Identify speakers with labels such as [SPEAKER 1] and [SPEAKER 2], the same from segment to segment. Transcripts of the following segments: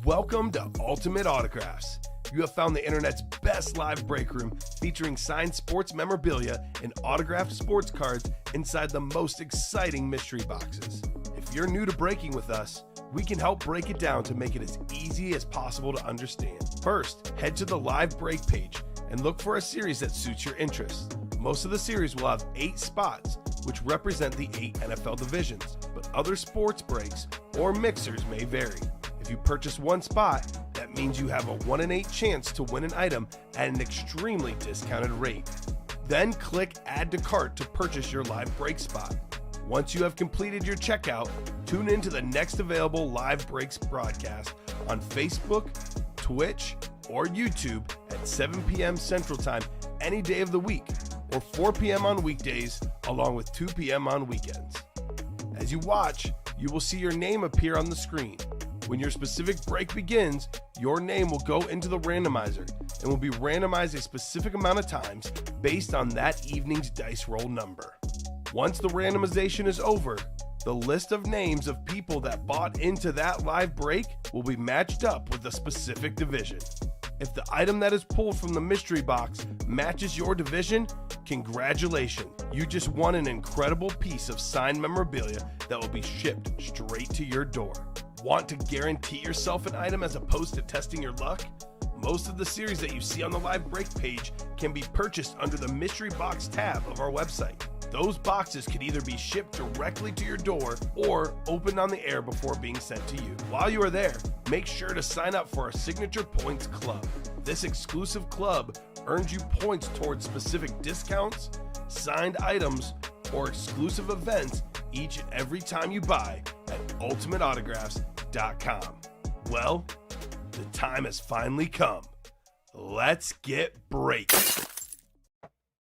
[SPEAKER 1] Welcome to Ultimate Autographs. You have found the internet's best live break room featuring signed sports memorabilia and autographed sports cards inside the most exciting mystery boxes. If you're new to breaking with us, we can help break it down to make it as easy as possible to understand. First, head to the live break page and look for a series that suits your interests. Most of the series will have 8 spots, which represent the 8 NFL divisions, but other sports breaks or mixers may vary. If you purchase one spot, that means you have a 1 in 8 chance to win an item at an extremely discounted rate. Then click Add to Cart to purchase your live break spot. Once you have completed your checkout, tune in to the next available live breaks broadcast on Facebook, Twitch, or YouTube at 7 p.m. Central Time any day of the week, or 4 p.m. on weekdays, along with 2 p.m. on weekends. As you watch, you will see your name appear on the screen. When your specific break begins, your name will go into the randomizer and will be randomized a specific amount of times based on that evening's dice roll number. Once the randomization is over, the list of names of people that bought into that live break will be matched up with a specific division. If the item that is pulled from the mystery box matches your division, congratulations, you just won an incredible piece of signed memorabilia that will be shipped straight to your door. Want to guarantee yourself an item as opposed to testing your luck? Most of the series that you see on the live break page can be purchased under the mystery box tab of our website. Those boxes could either be shipped directly to your door or opened on the air before being sent to you. While you are there, make sure to sign up for our Signature Points Club. This exclusive club earns you points towards specific discounts, signed items, or exclusive events each and every time you buy at ultimateautographs.com. Well, the time has finally come. Let's get breaking.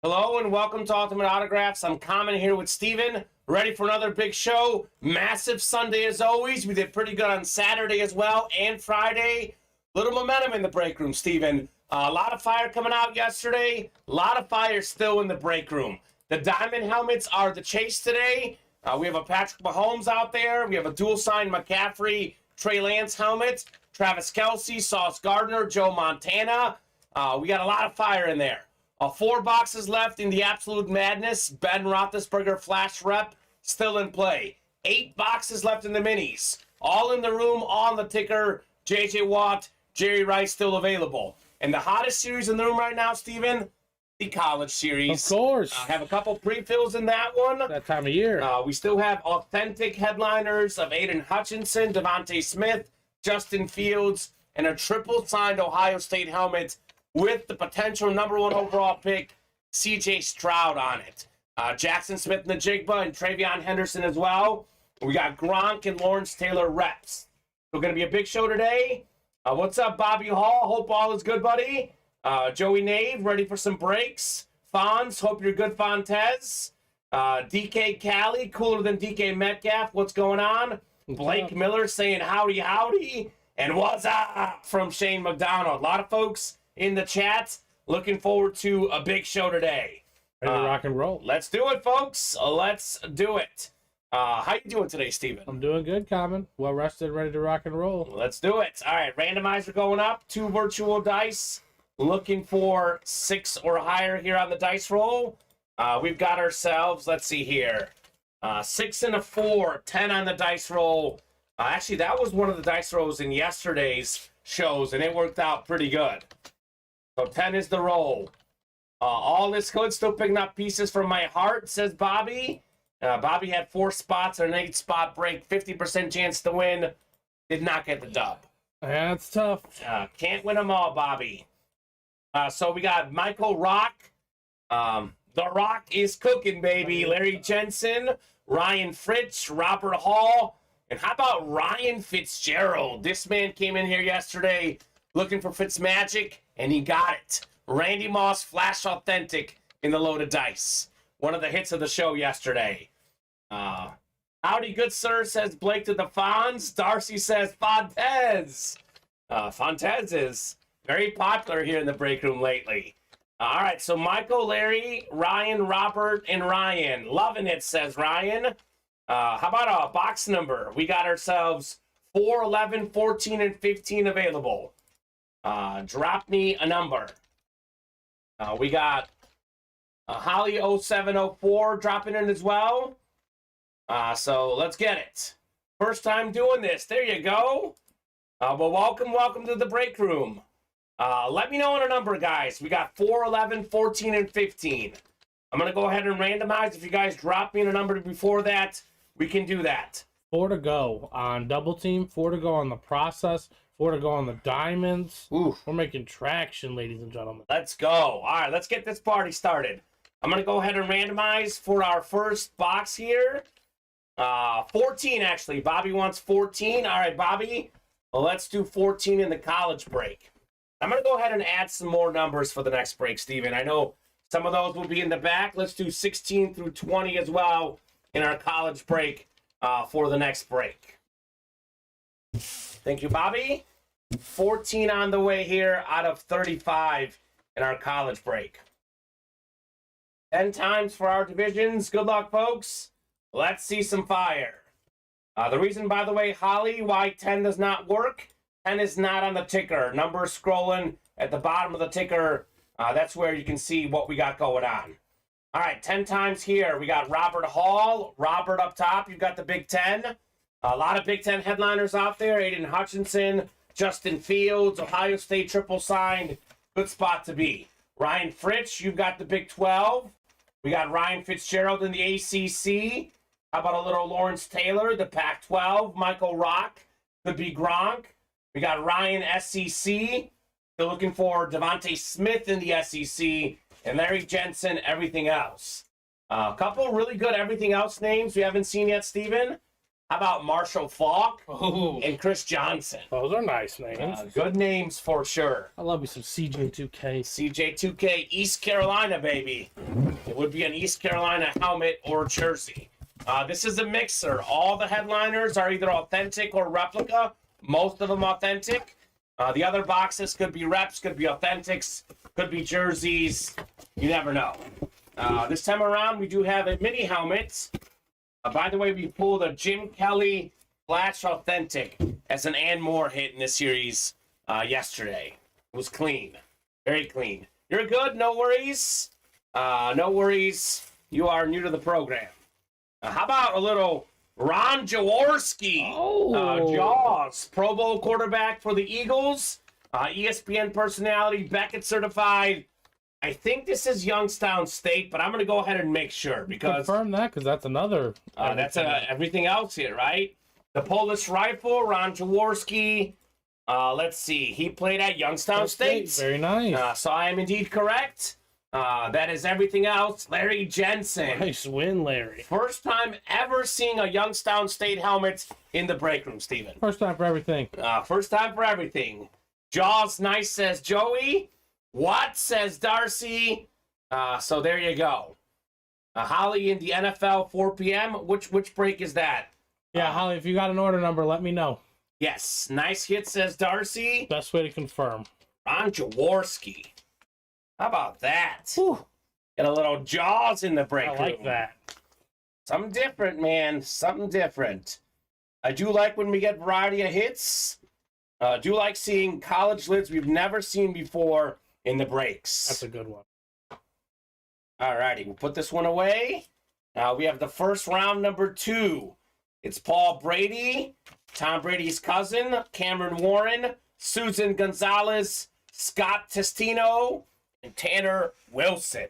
[SPEAKER 2] Hello and welcome to Ultimate Autographs. I'm Kamen here with Steven, ready for another big show. Massive Sunday as always. We did pretty good on Saturday as well and Friday. Little momentum in the break room, Steven. A lot of fire coming out yesterday. A lot of fire still in the break room. The diamond helmets are the chase today. We have a Patrick Mahomes out there. We have a dual-signed McCaffrey, Trey Lance helmet. Travis Kelce, Sauce Gardner, Joe Montana. We got a lot of fire in there. 4 boxes left in the Absolute Madness. Ben Roethlisberger Flash Rep still in play. 8 boxes left in the minis. All in the room, all on the ticker. J.J. Watt, Jerry Rice still available. And the hottest series in the room right now, Steven, the College Series.
[SPEAKER 3] Of course.
[SPEAKER 2] Have a couple pre-fills in that one.
[SPEAKER 3] That time of year.
[SPEAKER 2] We still have authentic headliners of Aiden Hutchinson, Devontae Smith, Justin Fields, and a triple-signed Ohio State helmet with the potential #1 overall pick, C.J. Stroud, on it. Jackson Smith-Njigba and Travion Henderson as well. We got Gronk and Lawrence Taylor reps. So going to be a big show today. What's up, Bobby Hall? Hope all is good, buddy. Joey Nave, ready for some breaks. Fonz, hope you're good, Fontez. DK Cali, cooler than DK Metcalf. What's going on? Blake Miller saying howdy, howdy. And what's up from Shane McDonald. A lot of folks in the chat. Looking forward to a big show today.
[SPEAKER 3] Ready to rock and roll.
[SPEAKER 2] Let's do it, folks. Let's do it. How you doing today, Steven?
[SPEAKER 3] I'm doing good, Kamen. Well rested, ready to rock and roll.
[SPEAKER 2] Let's do it. All right, randomizer going up. 2 virtual dice. Looking for 6 or higher here on the dice roll. We've got ourselves, let's see here, 6 and a 4, 10 on the dice roll. Actually, that was one of the dice rolls in yesterday's shows, and it worked out pretty good. So 10 is the roll. All this good, still picking up pieces from my heart, says Bobby. Bobby had 4 spots and an 8-spot break, 50% chance to win. Did not get the dub.
[SPEAKER 3] That's tough.
[SPEAKER 2] Can't win them all, Bobby. So we got Michael Rock. The Rock is cooking, baby. Larry Jensen, Ryan Fritz, Robert Hall. And how about Ryan Fitzgerald? This man came in here yesterday looking for Fitzmagic, and he got it. Randy Moss Flash Authentic in the loaded dice. One of the hits of the show yesterday. Howdy, good sir, says Blake to the Fonz. Darcy says Fontez. Fontez is very popular here in the break room lately. All right, so Michael, Larry, Ryan, Robert, and Ryan. Loving it, says Ryan. How about a box number? We got ourselves 4, 11, 14, and 15 available. Drop me a number. We got Holly 0704 dropping in as well. So let's get it. First time doing this. There you go. Well, welcome to the break room. Let me know on a number, guys. We got 4, 11, 14, and 15. I'm going to go ahead and randomize. If you guys drop me in a number before that, we can do that.
[SPEAKER 3] 4 to go on double team, 4 to go on the process, 4 to go on the diamonds.
[SPEAKER 2] Ooh.
[SPEAKER 3] We're making traction, ladies and gentlemen.
[SPEAKER 2] Let's go. All right, let's get this party started. I'm going to go ahead and randomize for our first box here. 14, actually. Bobby wants 14. All right, Bobby, well, let's do 14 in the college break. I'm going to go ahead and add some more numbers for the next break, Steven. I know some of those will be in the back. Let's do 16 through 20 as well in our college break for the next break. Thank you, Bobby. 14 on the way here out of 35 in our college break. 10 times for our divisions. Good luck, folks. Let's see some fire. The reason, by the way, Holly, why 10 does not work, 10 is not on the ticker. Number scrolling at the bottom of the ticker. That's where you can see what we got going on. All right, 10 times here. We got Robert Hall. Robert up top. You've got the Big Ten. A lot of Big Ten headliners out there. Aiden Hutchinson, Justin Fields, Ohio State triple signed. Good spot to be. Ryan Fritz, you've got the Big 12. We got Ryan Fitzgerald in the ACC. How about a little Lawrence Taylor, the Pac-12. Michael Rock, could be Gronk. We got Ryan SEC. They're looking for Devontae Smith in the SEC. And Larry Jensen, everything else. A couple really good everything else names we haven't seen yet, Steven. How about Marshall Faulk and Chris Johnson?
[SPEAKER 3] Those are nice names.
[SPEAKER 2] Good names for sure.
[SPEAKER 3] I love me some CJ2K.
[SPEAKER 2] CJ2K, East Carolina, baby. It would be an East Carolina helmet or jersey. This is a mixer. All the headliners are either authentic or replica. Most of them authentic. The other boxes could be reps, could be authentics, could be jerseys. You never know. This time around, we do have a mini helmet. By the way, we pulled a Jim Kelly Flash Authentic as an and more hit in this series yesterday. It was clean. Very clean. You're good. No worries. No worries. You are new to the program. How about a little Ron Jaworski? Jaws. Pro Bowl quarterback for the Eagles. ESPN personality. Beckett certified. I think this is Youngstown State, but I'm going to go ahead and make sure because
[SPEAKER 3] confirm that because that's another.
[SPEAKER 2] That's everything else here, right? The Polish Rifle, Ron Jaworski. Let's see. He played at Youngstown State.
[SPEAKER 3] Very nice.
[SPEAKER 2] So I am indeed correct. That is everything else. Larry Jensen.
[SPEAKER 3] Nice win, Larry.
[SPEAKER 2] First time ever seeing a Youngstown State helmet in the break room, Steven.
[SPEAKER 3] First time for everything.
[SPEAKER 2] First time for everything. Jaws nice, says Joey. What, says Darcy. So there you go. Holly in the NFL, 4 p.m. Which break is that?
[SPEAKER 3] Yeah, Holly, if you got an order number, let me know.
[SPEAKER 2] Yes. Nice hit, says Darcy.
[SPEAKER 3] Best way to confirm.
[SPEAKER 2] Ron Jaworski. How about that?
[SPEAKER 3] Whew.
[SPEAKER 2] Get a little Jaws in the break room.
[SPEAKER 3] I like that.
[SPEAKER 2] Something different, man. Something different. I do like when we get variety of hits. Do like seeing college lids we've never seen before in the breaks.
[SPEAKER 3] That's a good one.
[SPEAKER 2] All righty, we'll put this one away. Now we have the first round, number 2. It's Paul Brady, Tom Brady's cousin, Cameron Warren, Susan Gonzalez, Scott Testino, and Tanner Wilson.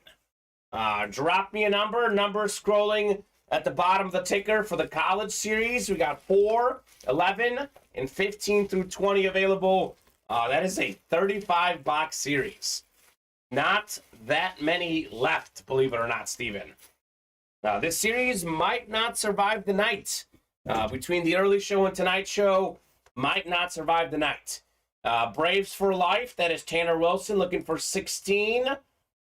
[SPEAKER 2] Drop me a number scrolling at the bottom of the ticker for the college series. We got 4, 11, and 15 through 20 available. That is a 35-box series. Not that many left, believe it or not, Steven. This series might not survive the night. Between the early show and tonight's show, might not survive the night. Braves for life, that is Tanner Wilson looking for 16. All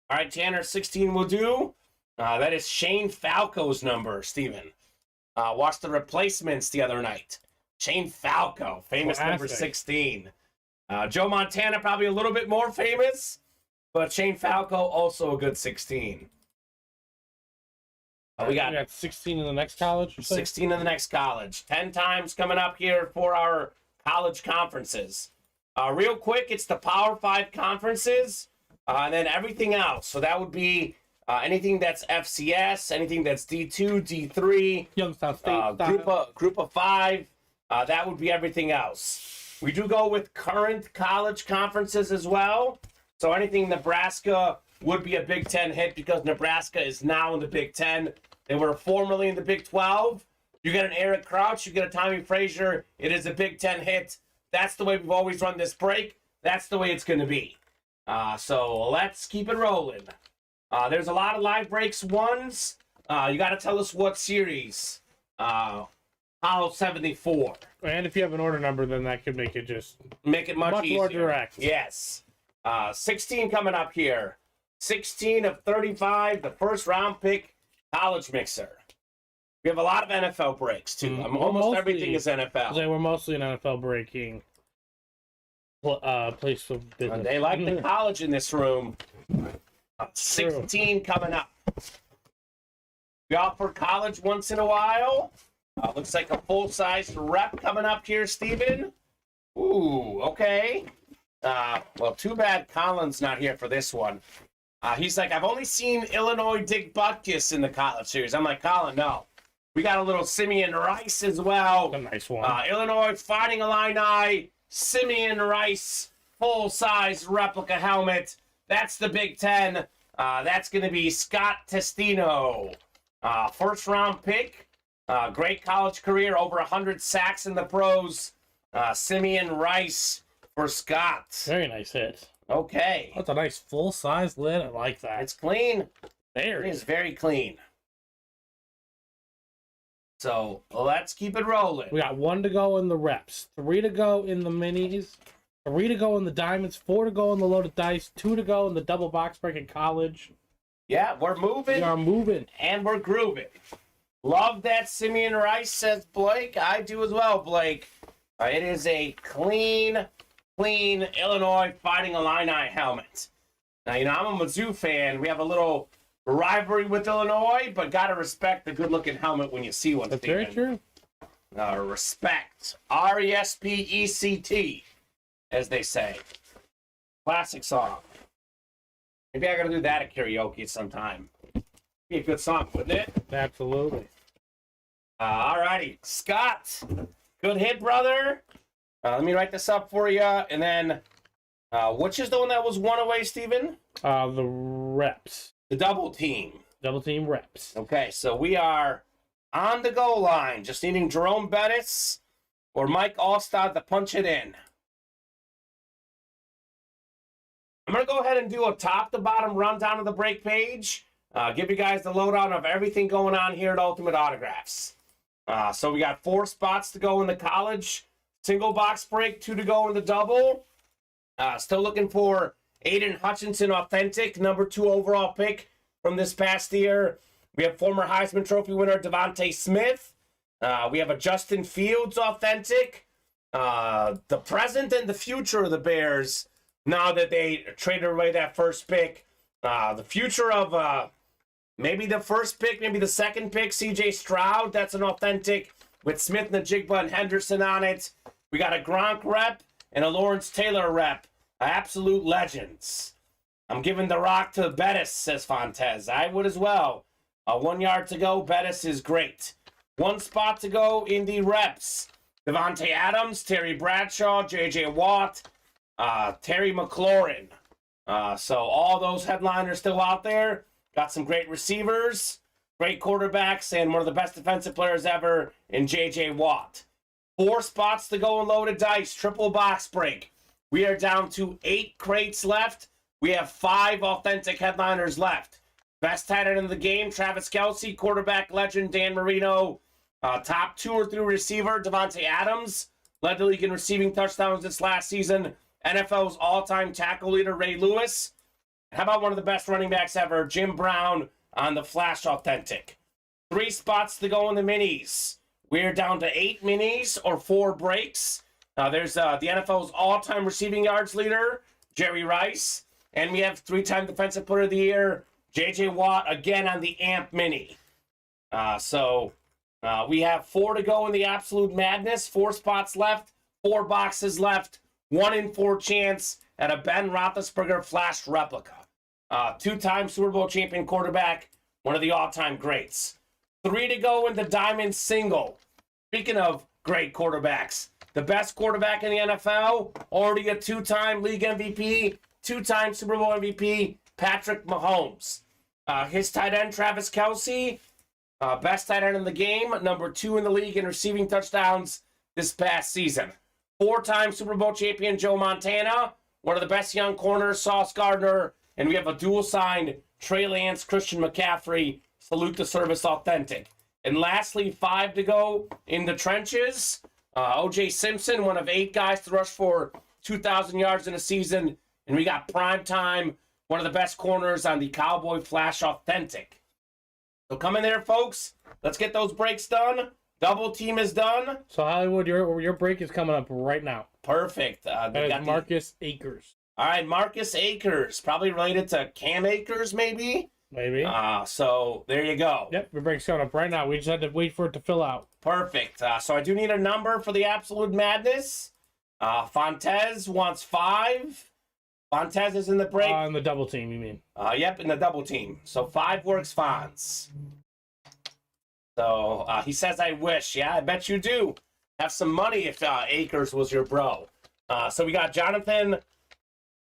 [SPEAKER 2] right, Tanner, 16 will do. That is Shane Falco's number, Steven. Watched the replacements the other night. Shane Falco, famous number 16. Joe Montana, probably a little bit more famous, but Shane Falco, also a good 16. We got
[SPEAKER 3] 16 in the next college.
[SPEAKER 2] 16 in the next college. 10 times coming up here for our college conferences. Real quick, it's the Power 5 conferences, and then everything else. So that would be anything that's FCS, anything that's D2, D3,
[SPEAKER 3] Youngstown State,
[SPEAKER 2] group of 5. That would be everything else. We do go with current college conferences as well. So anything Nebraska would be a Big Ten hit because Nebraska is now in the Big Ten. They were formerly in the Big 12. You get an Eric Crouch, you get a Tommy Frazier. It is a Big Ten hit. That's the way we've always run this break. That's the way it's going to be. So let's keep it rolling. There's a lot of live breaks ones. You got to tell us what series. Hollow 74.
[SPEAKER 3] And if you have an order number, then that could make it
[SPEAKER 2] much easier.
[SPEAKER 3] More direct.
[SPEAKER 2] Yes. 16 coming up here. 16 of 35, the first round pick, college mixer. We have a lot of NFL breaks, too. Almost everything is NFL.
[SPEAKER 3] We're mostly an NFL breaking place of business.
[SPEAKER 2] They like the college in this room. 16 coming up. We offer college once in a while. Looks like a full-size rep coming up here, Steven. Ooh, okay. Well, too bad Colin's not here for this one. He's like, I've only seen Illinois Dick Butkus in the college series. I'm like, Colin, no. We got a little Simeon Rice as well.
[SPEAKER 3] A nice one.
[SPEAKER 2] Illinois Fighting Illini, Simeon Rice, full-size replica helmet. That's the Big Ten. That's going to be Scott Testino. First-round pick. Great college career, over 100 sacks in the pros. Simeon Rice for Scott.
[SPEAKER 3] Very nice hit.
[SPEAKER 2] Okay.
[SPEAKER 3] That's a nice full-size lid. I like that.
[SPEAKER 2] It's clean.
[SPEAKER 3] There
[SPEAKER 2] It is very clean. So let's keep it rolling.
[SPEAKER 3] We got 1 to go in the reps, 3 to go in the minis, 3 to go in the diamonds, 4 to go in the loaded dice, 2 to go in the double box break in college.
[SPEAKER 2] Yeah, we're moving.
[SPEAKER 3] We are moving.
[SPEAKER 2] And we're grooving. Love that Simeon Rice, says Blake. I do as well, Blake. It is a clean Illinois Fighting Illini helmet. Now, I'm a Mizzou fan. We have a little rivalry with Illinois, but got to respect the good-looking helmet when you see one,
[SPEAKER 3] That's
[SPEAKER 2] Steven.
[SPEAKER 3] very true.
[SPEAKER 2] Respect. R-E-S-P-E-C-T, as they say. Classic song. Maybe I got to do that at karaoke sometime. Be a good song, wouldn't it?
[SPEAKER 3] Absolutely.
[SPEAKER 2] All righty. Scott, good hit, brother. Let me write this up for you. And then, which is the one that was one away, Steven?
[SPEAKER 3] The reps.
[SPEAKER 2] The double team.
[SPEAKER 3] Double team reps.
[SPEAKER 2] Okay, so we are on the goal line. Just needing Jerome Bettis or Mike Allstad to punch it in. I'm going to go ahead and do a top-to-bottom rundown of the break page. Give you guys the lowdown of everything going on here at Ultimate Autographs. So we got 4 spots to go in the college single box break, 2 to go in the double. Still looking for Aiden Hutchinson Authentic, number 2 overall pick from this past year. We have former Heisman Trophy winner Devontae Smith. We have a Justin Fields Authentic. The present and the future of the Bears, now that they traded away that first pick. The future of maybe the first pick, maybe the second pick, C.J. Stroud. That's an Authentic with Smith, Najigba, and Henderson on it. We got a Gronk rep and a Lawrence Taylor rep. Absolute legends. I'm giving the rock to Bettis, says Fontez. I would as well. 1 yard to go. Bettis is great. 1 spot to go in the reps. Devontae Adams, Terry Bradshaw, J.J. Watt, Terry McLaurin. So all those headliners still out there. Got some great receivers, great quarterbacks, and one of the best defensive players ever in J.J. Watt. 4 spots to go in loaded dice. Triple box break. We are down to 8 crates left. We have 5 authentic headliners left. Best tight end in the game, Travis Kelce. Quarterback legend, Dan Marino. Top 2 or 3 receiver, Devontae Adams. Led the league in receiving touchdowns this last season. NFL's all-time tackle leader, Ray Lewis. How about one of the best running backs ever, Jim Brown, on the Flash Authentic. 3 spots to go in the minis. We're down to 8 minis or 4 breaks. There's the NFL's all-time receiving yards leader, Jerry Rice. And we have 3-time Defensive Player of the Year, J.J. Watt, again on the AMP Mini. We have 4 to go in the Absolute Madness. 4 spots left, 4 boxes left, 1 in 4 chance at a Ben Roethlisberger Flash replica. 2-time Super Bowl champion quarterback, one of the all-time greats. 3 to go in the Diamond Single. Speaking of great quarterbacks, the best quarterback in the NFL, already a 2-time league MVP, 2-time Super Bowl MVP, Patrick Mahomes. His tight end, Travis Kelce, best tight end in the game, number 2 in the league in receiving touchdowns this past season. 4-time Super Bowl champion, Joe Montana, one of the best young corners, Sauce Gardner, and we have a dual-signed Trey Lance, Christian McCaffrey, salute the service authentic. And lastly, 5 to go in the trenches. O.J. Simpson, one of 8 guys to rush for 2,000 yards in a season. And we got Prime Time, one of the best corners on the Cowboy Flash Authentic. So come in there, folks. Let's get those breaks done. Double team is done.
[SPEAKER 3] So Hollywood, your break is coming up right now.
[SPEAKER 2] Perfect.
[SPEAKER 3] That is Marcus Akers.
[SPEAKER 2] All right, Marcus Akers, probably related to Cam Akers, maybe.
[SPEAKER 3] Maybe.
[SPEAKER 2] So there you go.
[SPEAKER 3] Yep, your break's coming up right now. We just had to wait for it to fill out.
[SPEAKER 2] Perfect. So I do need a number for the Absolute Madness. Fontez wants 5. Fontez is in the break.
[SPEAKER 3] In the double team, you mean?
[SPEAKER 2] Yep, in the double team. So 5 works Fonz. So he says, I wish. Yeah, I bet you do. Have some money if Akers was your bro. So we got Jonathan.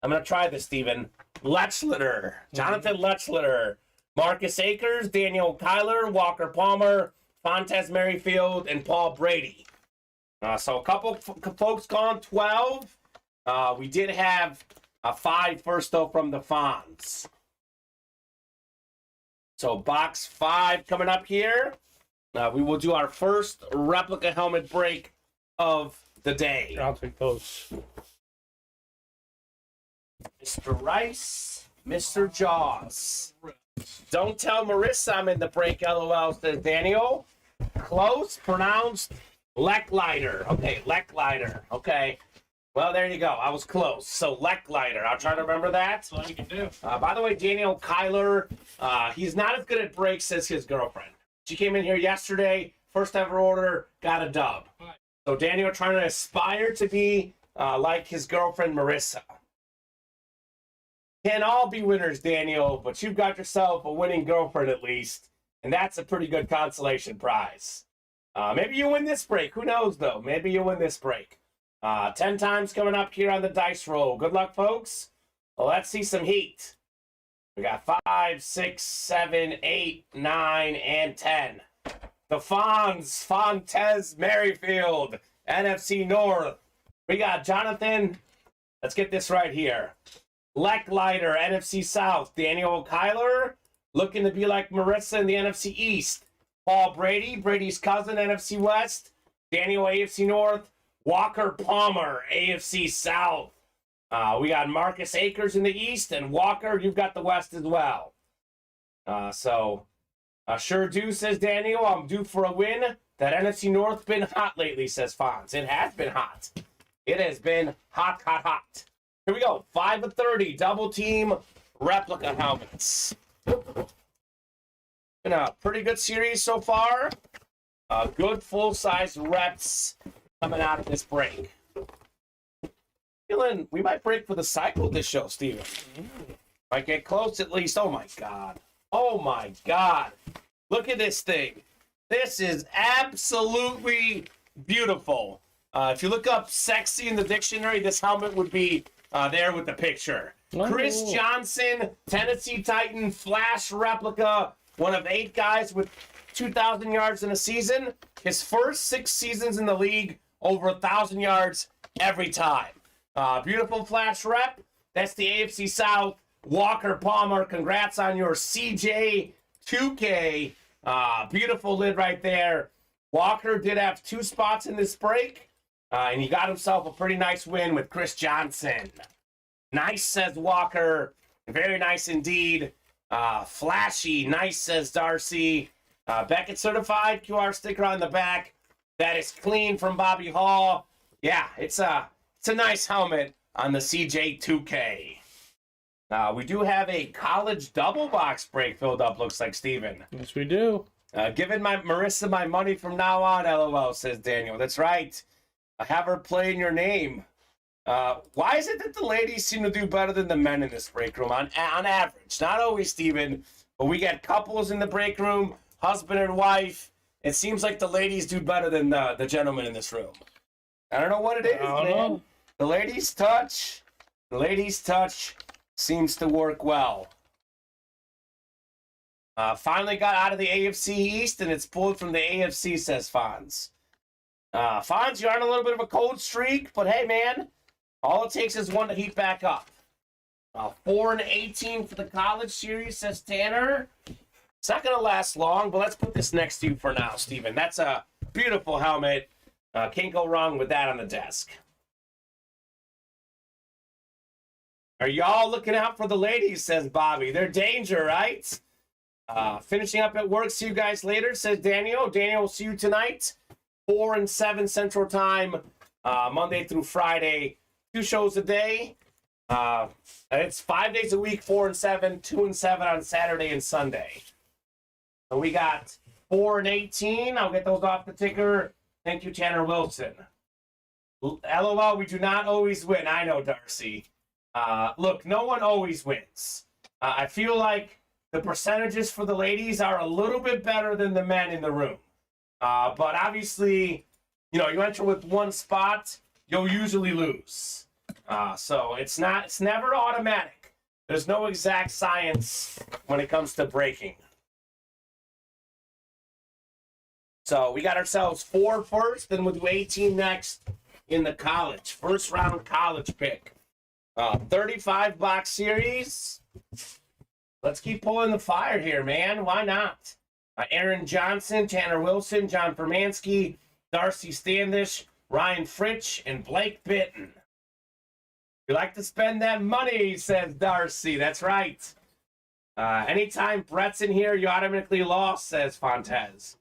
[SPEAKER 2] I'm going to try this, Steven. Letchlitter. Jonathan Letchlitter. Marcus Akers, Daniel Kyler, Walker Palmer, Fontez Merrifield, and Paul Brady. So a couple folks gone 12. We did have a 5 first, though, from the Fonz. So box 5 coming up here. We will do our first replica helmet break of the day.
[SPEAKER 3] I'll take those.
[SPEAKER 2] Mr. Rice, Mr. Jaws. Don't tell Marissa I'm in the break, LOL, says Daniel. Close, pronounced Leckliner. Okay, Leckliner. Okay. Well, there you go. I was close. So, Leckliner. I'll try to remember that.
[SPEAKER 3] That's all you can do.
[SPEAKER 2] By the way, Daniel Kyler, he's not as good at breaks as his girlfriend. She came in here yesterday, first ever order, got a dub. So, Daniel trying to aspire to be like his girlfriend, Marissa. Can't all be winners, Daniel, but you've got yourself a winning girlfriend at least, and that's a pretty good consolation prize. Maybe you win this break. Who knows, though? Maybe you win this break. 10 times coming up here on the dice roll. Good luck, folks. Well, let's see some heat. We got 5, 6, 7, 8, 9, and 10. The Fonz, Fontez Merrifield, NFC North. We got Jonathan. Let's get this right here. Leckliner, NFC South. Daniel Kyler, looking to be like Marissa in the NFC East. Paul Brady, Brady's cousin, NFC West. Daniel, AFC North. Walker Palmer, AFC South. We got Marcus Akers in the East, and Walker, you've got the West as well. Sure do, says Daniel. I'm due for a win. That NFC North been hot lately, says Fonz. It has been hot. It has been hot, hot, hot. Here we go. 5 of 30. Double team replica helmets. Been a pretty good series so far. Good full-size reps coming out of this break. Feeling we might break for the cycle this show, Steven. Might get close at least. Oh, my God. Oh, my God. Look at this thing. This is absolutely beautiful. If you look up sexy in the dictionary, this helmet would be there with the picture.
[SPEAKER 3] Oh.
[SPEAKER 2] Chris Johnson, Tennessee Titan, Flash replica, one of 8 guys with 2,000 yards in a season. His first 6 seasons in the league, over 1,000 yards every time. Beautiful Flash rep. That's the AFC South. Walker Palmer, congrats on your CJ2K. Beautiful lid right there. Walker did have 2 spots in this break, and he got himself a pretty nice win with Chris Johnson. Nice, says Walker. Very nice indeed. Flashy, nice, says Darcy. Beckett certified, QR sticker on the back. That is clean from Bobby Hall. Yeah, it's a nice helmet on the CJ2K. We do have a college double box break filled up, looks like, Steven.
[SPEAKER 3] Yes, we do.
[SPEAKER 2] Giving my Marissa my money from now on, LOL, says Daniel. That's right. I have her play in your name. Why is it that the ladies seem to do better than the men in this break room on average? Not always, Steven, but we got couples in the break room, husband and wife. It seems like the ladies do better than the gentlemen in this room. I don't know what it is, man. The ladies' touch seems to work well. Finally got out of the AFC East, and it's pulled from the AFC, says Fonz. Fonz, you're on a little bit of a cold streak, but hey, man, all it takes is one to heat back up. 4-18 for the college series, says Tanner. It's not going to last long, but let's put this next to you for now, Steven. That's a beautiful helmet. Can't go wrong with that on the desk. Are y'all looking out for the ladies, says Bobby. They're danger, right? Finishing up at work. See you guys later, says Daniel. Daniel, will see you tonight. 4 and 7 Central Time, Monday through Friday. 2 shows a day. It's 5 days a week, 4 and 7, 2 and 7 on Saturday and Sunday. So we got 4 and 18. I'll get those off the ticker. Thank you, Tanner Wilson. LOL, we do not always win. I know, Darcy. Look, no one always wins. I feel like the percentages for the ladies are a little bit better than the men in the room. But obviously, you enter with one spot, you'll usually lose. So it's never automatic. There's no exact science when it comes to breaking. So we got ourselves 4 first, then we'll do 18 next in the college. First round college pick. 35 box series. Let's keep pulling the fire here, man. Why not? Aaron Johnson, Tanner Wilson, John Permansky, Darcy Standish, Ryan Fritsch, and Blake Bitton. You like to spend that money, says Darcy. That's right. Anytime Brett's in here, you automatically lost, says Fontez.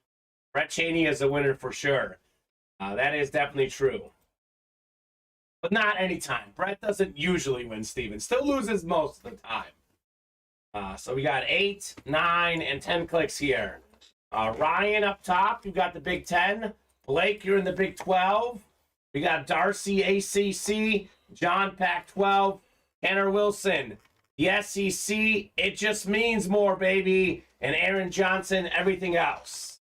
[SPEAKER 2] Brett Cheney is a winner for sure. That is definitely true. But not anytime. Brett doesn't usually win, Steven. Still loses most of the time. So we got 8, 9, and 10 clicks here. Ryan up top, you got the Big 10. Blake, you're in the Big 12. We got Darcy, ACC. John, Pac-12. Tanner Wilson, the SEC. It just means more, baby. And Aaron Johnson, everything else.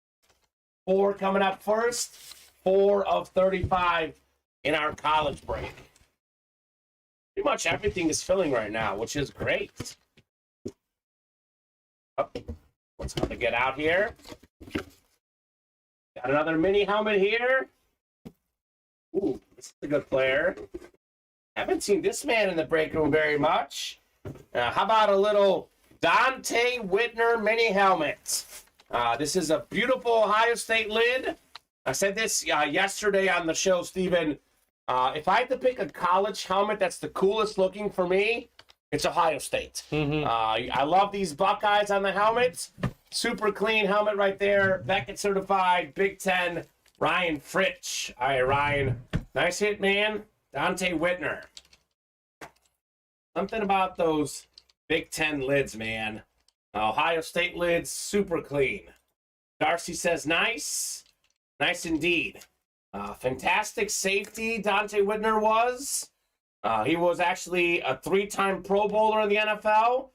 [SPEAKER 2] 4 coming up first. 4 of 35 in our college break. Pretty much everything is filling right now, which is great. Oh, let's have to get out here. Got another mini helmet here. Ooh, this is a good player. Haven't seen this man in the break room very much. How about a little Dante Whitner mini helmet? This is a beautiful Ohio State lid. I said this yesterday on the show, Steven. If I had to pick a college helmet that's the coolest looking for me, it's Ohio State. Mm-hmm. I love these Buckeyes on the helmets. Super clean helmet right there. Beckett certified, Big 10, Ryan Fritsch. All right, Ryan. Nice hit, man. Dante Whitner. Something about those Big 10 lids, man. Ohio State lids, super clean. Darcy says nice. Nice indeed. Fantastic safety Dante Whitner was. He was actually a 3-time Pro Bowler in the NFL.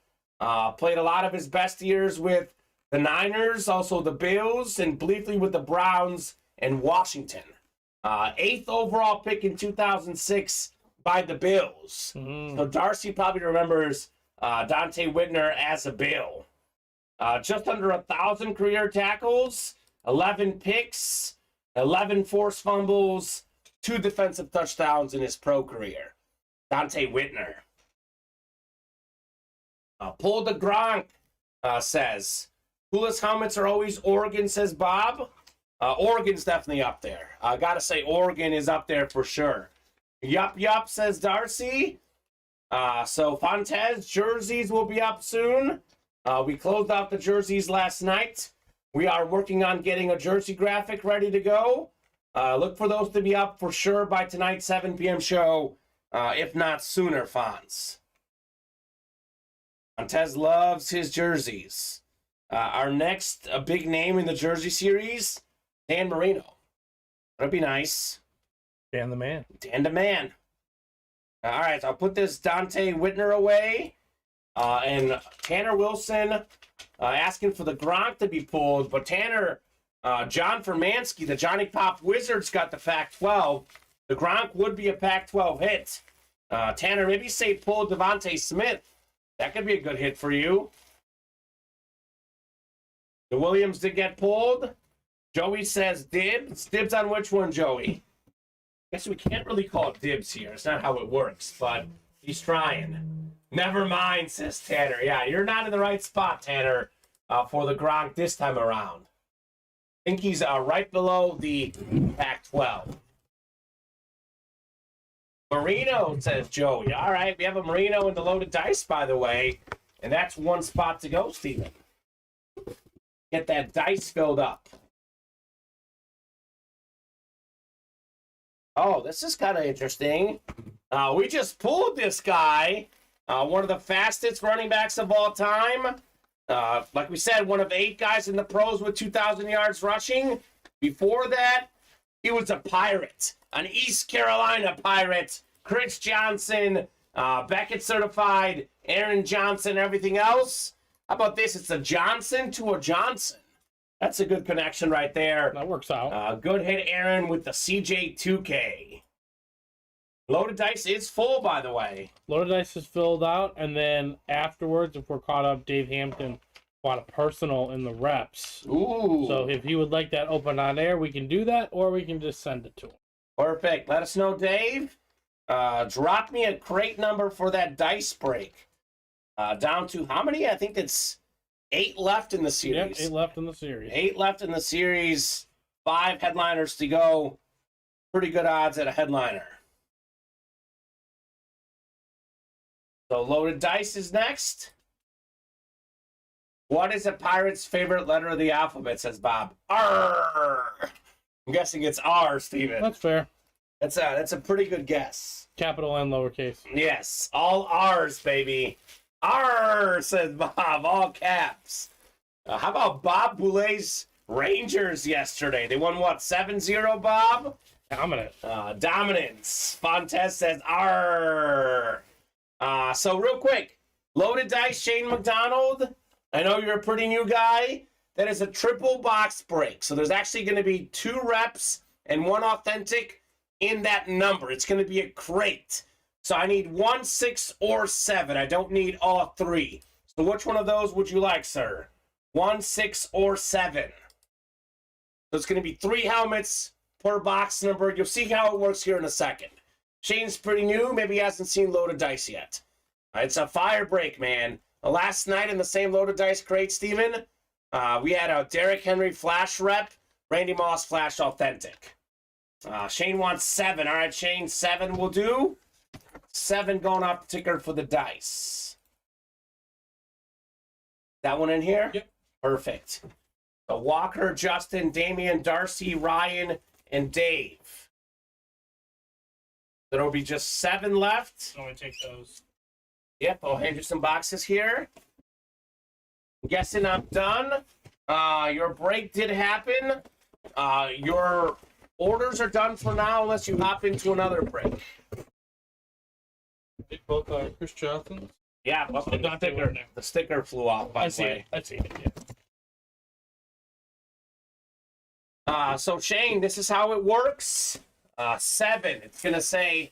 [SPEAKER 2] Played a lot of his best years with the Niners, also the Bills, and briefly with the Browns and Washington. 8th overall pick in 2006 by the Bills. Mm. So Darcy probably remembers Dante Whitner as a Bill. Just under 1,000 career tackles, 11 picks, 11 forced fumbles, 2 defensive touchdowns in his pro career. Dante Whitner. Paul de Gronk says, coolest helmets are always Oregon, says Bob. Oregon's definitely up there. I gotta say, Oregon is up there for sure. Yup, says Darcy. So Fontez, jerseys will be up soon. We closed out the jerseys last night. We are working on getting a jersey graphic ready to go. Look for those to be up for sure by tonight's 7 p.m. show, if not sooner, Fonz. Fontez loves his jerseys. Our next big name in the Jersey series, Dan Marino. That'd be nice.
[SPEAKER 3] Dan the man.
[SPEAKER 2] Dan the man. All right, so I'll put this Dante Whitner away. And Tanner Wilson asking for the Gronk to be pulled. But Tanner, John Fermansky, the Johnny Pop Wizards, got the Pac-12. The Gronk would be a Pac-12 hit. Tanner, maybe say pull Devontae Smith. That could be a good hit for you. The Williams did get pulled. Joey says dibs. Dibs on which one, Joey? Guess we can't really call it dibs here. It's not how it works, but he's trying. Never mind, says Tanner. Yeah, you're not in the right spot, Tanner, for the Gronk this time around. I think he's right below the Pac-12. Marino, says Joey. All right, we have a Marino in the loaded dice, by the way. And that's one spot to go, Steven. Get that dice filled up. Oh, this is kind of interesting. We just pulled this guy, one of the fastest running backs of all time. Like we said, one of 8 guys in the pros with 2,000 yards rushing. Before that, he was a Pirate, an East Carolina Pirate. Chris Johnson, Beckett certified, Aaron Johnson, everything else. How about this? It's a Johnson to a Johnson. That's a good connection right there.
[SPEAKER 3] That works out.
[SPEAKER 2] Good hit, Aaron, with the CJ2K. Loaded dice is full, by the way.
[SPEAKER 3] Loaded dice is filled out, and then afterwards, if we're caught up, Dave Hampton bought a personal in the reps.
[SPEAKER 2] Ooh.
[SPEAKER 3] So if he would like that open on air, we can do that, or we can just send it to him.
[SPEAKER 2] Perfect. Let us know, Dave. Drop me a crate number for that dice break. Down to how many? I think it's 8 left in the series.
[SPEAKER 3] Yep, 8 left in the series.
[SPEAKER 2] 8 left in the series. 5 headliners to go. Pretty good odds at a headliner. So loaded dice is next. What is a pirate's favorite letter of the alphabet, says Bob. R. I'm guessing it's R, Steven.
[SPEAKER 3] That's fair.
[SPEAKER 2] That's a pretty good guess.
[SPEAKER 3] Capital and lowercase.
[SPEAKER 2] Yes, all R's, baby. R, says Bob, all caps. How about Bob Boulet's Rangers yesterday? They won, what, 7-0, Bob?
[SPEAKER 3] Dominant.
[SPEAKER 2] Dominance. Fontes says R. So real quick, loaded dice, Shane McDonald. I know you're a pretty new guy. That is a triple box break. So there's actually going to be 2 reps and 1 authentic in that number. It's going to be a crate. So I need 1, 6, or 7. I don't need all 3. So which one of those would you like, sir? 1, 6, or 7. So it's going to be 3 helmets per box number. You'll see how it works here in a second. Shane's pretty new. Maybe he hasn't seen loaded dice yet. It's a fire break, man. Last night in the same loaded dice crate, Steven, we had a Derrick Henry flash rep, Randy Moss flash authentic. Shane wants 7. All right, Shane, 7 will do. 7 going off the ticker for the dice. That one in here?
[SPEAKER 3] Yep.
[SPEAKER 2] Perfect. So Walker, Justin, Damian, Darcy, Ryan, and Dave. There'll be just 7 left.
[SPEAKER 3] I'm going to take those.
[SPEAKER 2] Yep, I'll hand you some boxes here. I'm guessing I'm done. Your break did happen. Your orders are done for now unless you hop into another break.
[SPEAKER 3] They both Chris Johnson.
[SPEAKER 2] Yeah, well, the sticker flew off, by the way.
[SPEAKER 3] I see it, yeah.
[SPEAKER 2] So, Shane, this is how it works. 7. It's going to say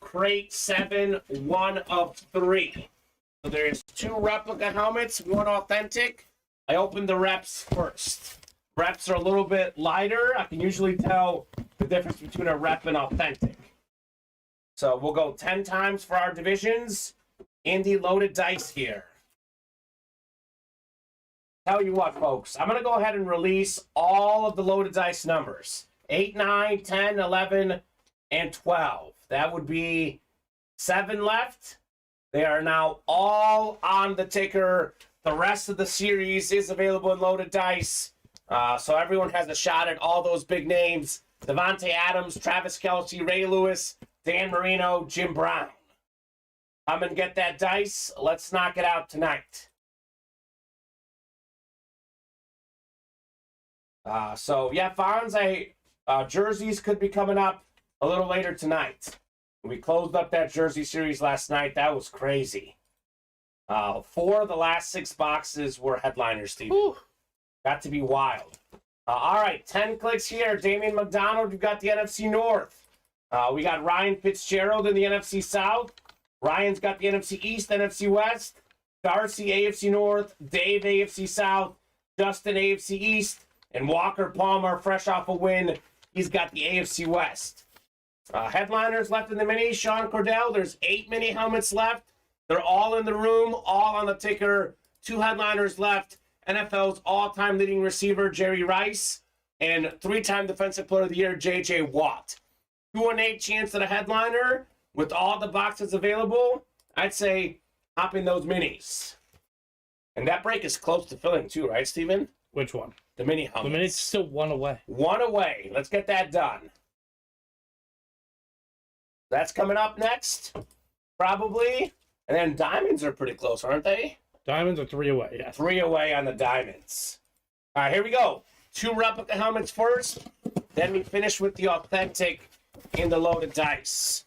[SPEAKER 2] crate 7, 1 of 3. So there's 2 replica helmets, 1 authentic. I opened the reps first. Reps are a little bit lighter. I can usually tell the difference between a rep and authentic. So we'll go 10 times for our divisions. Indy loaded dice here. Tell you what, folks, I'm going to go ahead and release all of the loaded dice numbers. 8, 9, 10, 11, and 12. That would be 7 left. They are now all on the ticker. The rest of the series is available in loaded dice. So everyone has a shot at all those big names. Devontae Adams, Travis Kelce, Ray Lewis, Dan Marino, Jim Brown. Come and get that dice. Let's knock it out tonight. Fonzie jerseys could be coming up a little later tonight. We closed up that jersey series last night. That was crazy. 4 of the last 6 boxes were headliners, Steve. Got to be wild. All right, 10 clicks here. Damian McDonald, you've got the NFC North. We got Ryan Fitzgerald in the NFC South. Ryan's got the NFC East, NFC West. Darcy, AFC North. Dave, AFC South. Justin, AFC East. And Walker Palmer, fresh off a win. He's got the AFC West. Headliners left in the mini. Sean Cordell, there's 8 mini helmets left. They're all in the room, all on the ticker. 2 headliners left. NFL's all-time leading receiver, Jerry Rice, and 3-time Defensive Player of the Year, J.J. Watt. 2 in 8 chance at a headliner. With all the boxes available, I'd say hop in those minis. And that break is close to filling too, right, Steven?
[SPEAKER 3] Which one?
[SPEAKER 2] The mini helmets.
[SPEAKER 3] The mini's still 1 away.
[SPEAKER 2] 1 away. Let's get that done. That's coming up next, probably. And then diamonds are pretty close, aren't they?
[SPEAKER 3] Diamonds are 3 away, yes.
[SPEAKER 2] 3 away on the diamonds. All right, here we go. 2 replica helmets first. Then we finish with the authentic in the loaded dice.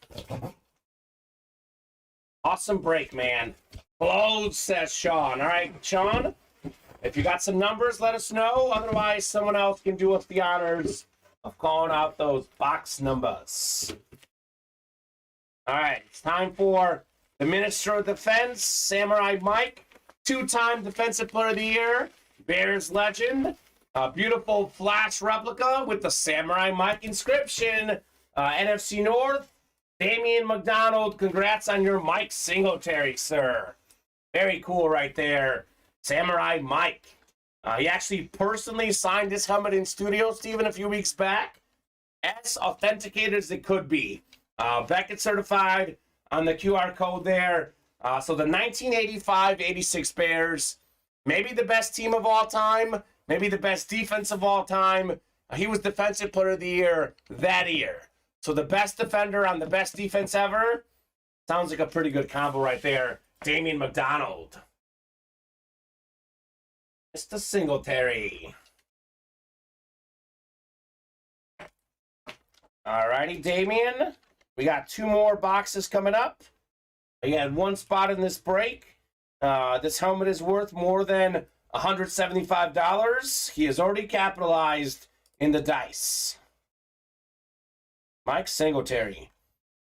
[SPEAKER 2] Awesome break, man. Close, says Sean. All right, Sean, if you got some numbers, let us know. Otherwise, someone else can do us the honors of calling out those box numbers. All right, it's time for the Minister of Defense, Samurai Mike. 2-time Defensive Player of the Year, Bears legend. A beautiful flash replica with the Samurai Mike inscription. NFC North, Damian McDonald. Congrats on your Mike Singletary, sir. Very cool right there. Samurai Mike. He actually personally signed this helmet in studio, Steven, a few weeks back. As authenticated as it could be. Beckett certified on the QR code there. So the 1985-86 Bears, maybe the best team of all time, maybe the best defense of all time. He was Defensive Player of the Year that year. So the best defender on the best defense ever. Sounds like a pretty good combo right there. Damian McDonald. Mr. Singletary. All righty, Damian. We got 2 more boxes coming up. He had 1 spot in this break. This helmet is worth more than $175. He has already capitalized in the dice. Mike Singletary.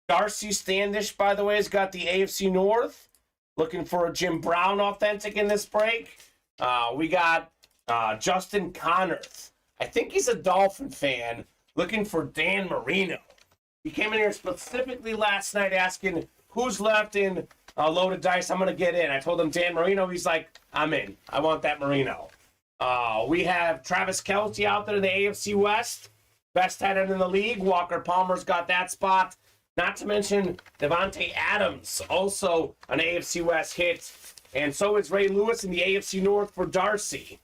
[SPEAKER 2] Darcy Standish, by the way, has got the AFC North. Looking for a Jim Brown authentic in this break. We got Justin Connerth. I think he's a Dolphin fan. Looking for Dan Marino. He came in here specifically last night asking who's left in loaded dice. I'm going to get in. I told him Dan Marino. He's like, I'm in. I want that Marino. We have Travis Kelce out there in the AFC West. Best tight end in the league. Walker Palmer's got that spot. Not to mention Devontae Adams, also an AFC West hit. And so is Ray Lewis in the AFC North for Darcy.